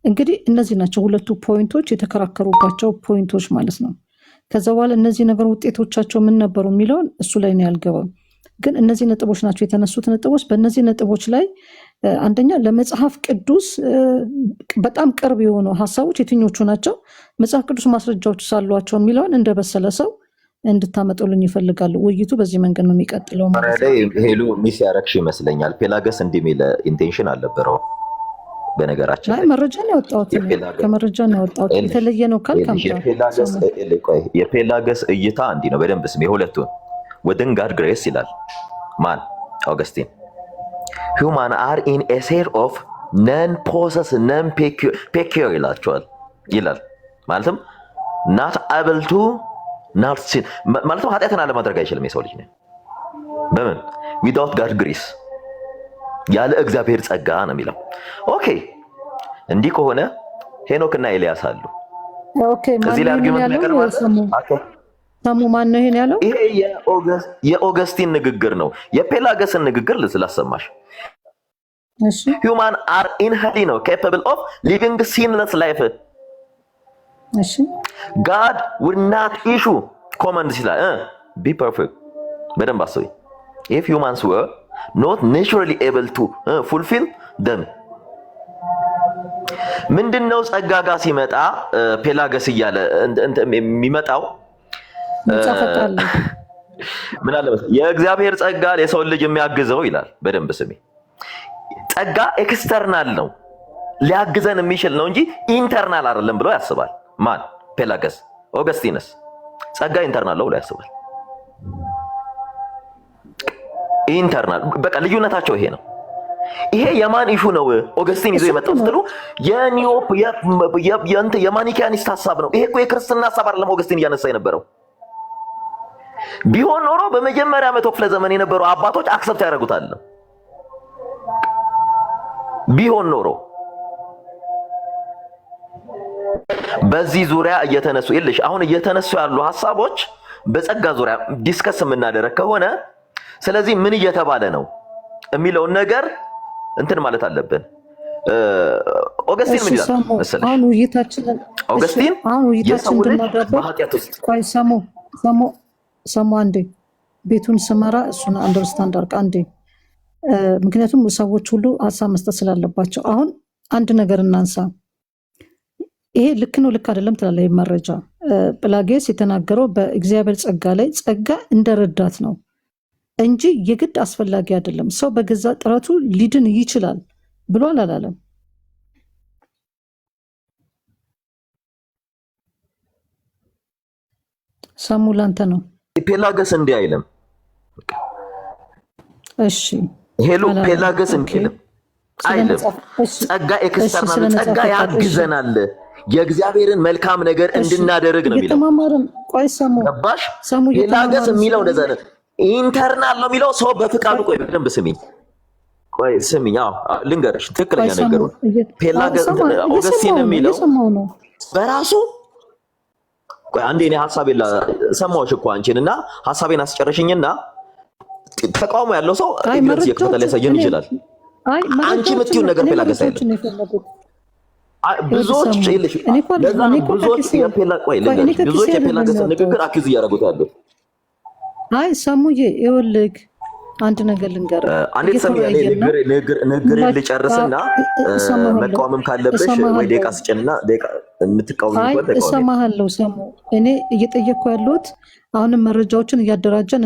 እንግዲህ እነዚህ ናቸው ሁለቱ ፖይንቶች የተከራከሩባቸው ፖይንቶች ማለት ነው። ከዛ በኋላ እነዚህ ነገር ውጤቶቻቸው ምን ነበሩ የሚለውን እሱ ላይ ነው ያልገባም። ግን እነዚህ ነጥቦች ናቸው የተነሱት ነጥቦች። በእነዚህ ነጥቦች ላይ አንደኛ ለመጽሐፍ ቅዱስ በጣም ቅርብ የሆኑ ሀሳቦች የትኞቹ ናቸው፣ መጽሐፍ ቅዱስ ማስረጃዎች ሳሏቸው የሚለውን እንደበሰለ ሰው እንድታመጡልኝ ይፈልጋሉ። ውይይቱ በዚህ መንገድ ነው የሚቀጥለው ማለት ነው። ሄሉ ሚስ ያረክሽ ይመስለኛል። ፔላገስ እንዲህ የሚል ኢንቴንሽን አልነበረው። በነገራችን ላይ መረጃ ነው ያወጣሁት፣ ከመረጃ ነው ያወጣሁት። የተለየ ነው ካልካምታ የፔላገስ እይታ እንዲህ ነው። በደንብ ስም የሁለቱን within God grace ይላል ማን አውገስቲን human are in a state of non possess non peculiar ይላል ማለትም not able to not sin ማለትም ኃጢአትን አለማድረግ አይችልም የሰው ልጅ ነው። በምን without God grace ያለ እግዚአብሔር ጸጋ ነው የሚለው። ኦኬ እንዲህ ከሆነ ሄኖክና ኤልያስ አሉ። ኦኬ ማን ያለው ሰሙ ማን ነው ይሄን ያለው? ይሄ የኦገስቲን ንግግር ነው። የፔላገስን ንግግር ልስላሰማሽ። እሺ human are inherently ነው capable of living sinless life። እሺ God would not issue commands ይላል be perfect። በደንብ አስቢ። if humans were not naturally able to fulfill them ምንድነው ጸጋ ጋር ሲመጣ ፔላገስ እያለ የሚመጣው ምን አለ መሰለኝ የእግዚአብሔር ጸጋ ለሰው ልጅ የሚያግዘው ይላል። በደንብ ስሚ። ጸጋ ኤክስተርናል ነው ሊያግዘን የሚችል ነው እንጂ ኢንተርናል አይደለም ብሎ ያስባል። ማን? ፔላገስ። ኦገስቲንስ ጸጋ ኢንተርናል ነው ብሎ ያስባል። ኢንተርናል በቃ ልዩነታቸው ይሄ ነው። ይሄ የማን ኢሹ ነው? ኦገስቲን ይዞ የመጣው ስትሉ የኒዮፕ የማኒኪያኒስት ሐሳብ ነው። ይሄ እኮ የክርስትና ሐሳብ አይደለም ኦገስቲን እያነሳ የነበረው። ቢሆን ኖሮ በመጀመሪያ መቶ ክፍለ ዘመን የነበሩ አባቶች አክሰፕት ያደርጉታል። ቢሆን ኖሮ በዚህ ዙሪያ እየተነሱ ይልሽ አሁን እየተነሱ ያሉ ሐሳቦች በጸጋ ዙሪያ ዲስከስ የምናደርግ ከሆነ ስለዚህ ምን እየተባለ ነው የሚለውን ነገር እንትን ማለት አለብን። ኦገስቲን ምን ይላል መሰለሽ? አሁን ውይይታችንን ኦገስቲን የሰው ልጅ በኃጢአት ውስጥ ቆይ ሰሙ አንዴ ቤቱን ስመራ እሱን አንደርስታንድ አድርግ አንዴ። ምክንያቱም ሰዎች ሁሉ ሀሳብ መስጠት ስላለባቸው አሁን አንድ ነገር እናንሳ። ይሄ ልክ ነው ልክ አይደለም ትላለህ። መረጃ ጵላጌስ የተናገረው በእግዚአብሔር ጸጋ ላይ ጸጋ እንደረዳት ነው እንጂ የግድ አስፈላጊ አይደለም። ሰው በገዛ ጥረቱ ሊድን ይችላል ብሏል አላለም? ሰሙ ላንተ ነው። ፔላገስ እንዲህ አይልም። እሺ ሄሎ ፔላገስ እንዲህ አይልም። ጸጋ ኤክስተርናል ጸጋ ያግዘናል የእግዚአብሔርን መልካም ነገር እንድናደርግ ነው የሚለው። የተማማረን ቆይ ሰሙ ፔላገስ የሚለው እንደዛ ነው። ኢንተርናል ነው የሚለው ሰው በፍቃዱ ቆይ በደንብ ስሚኝ ቆይ ስሚኝ ልንገርሽ ትክክለኛ ነገሩ ፔላገስ ኦገስቲን የሚለው በራሱ ቆይ አንዴ እኔ ሐሳቤን ሰማሁሽ እኮ አንቺንና ሐሳቤን አስጨርሽኝና ተቃውሞ ያለው ሰው ኢግኖራንስ የከተለ ያሳየን ይችላል። አንቺ የምትይው ነገር ፔላገስ አይደለም። ብዙዎች ይልሽ ብዙዎች የፔላገስ ንግግር አክዝ እያደረጉት ያሉት አይ ሰሙዬ ይኸውልህ አንድ ነገር ልንገርህ። አንዴ ሰሙዬ ንግግር ልጨርስና መቃወምም ካለብሽ ወይ ደቂቃ ስጭንና ደቂቃ የምትቃወም ይቆል ተቃወም። እሰማሃለሁ ሰሙ። እኔ እየጠየቅኩ ያለሁት አሁንም መረጃዎችን እያደራጀን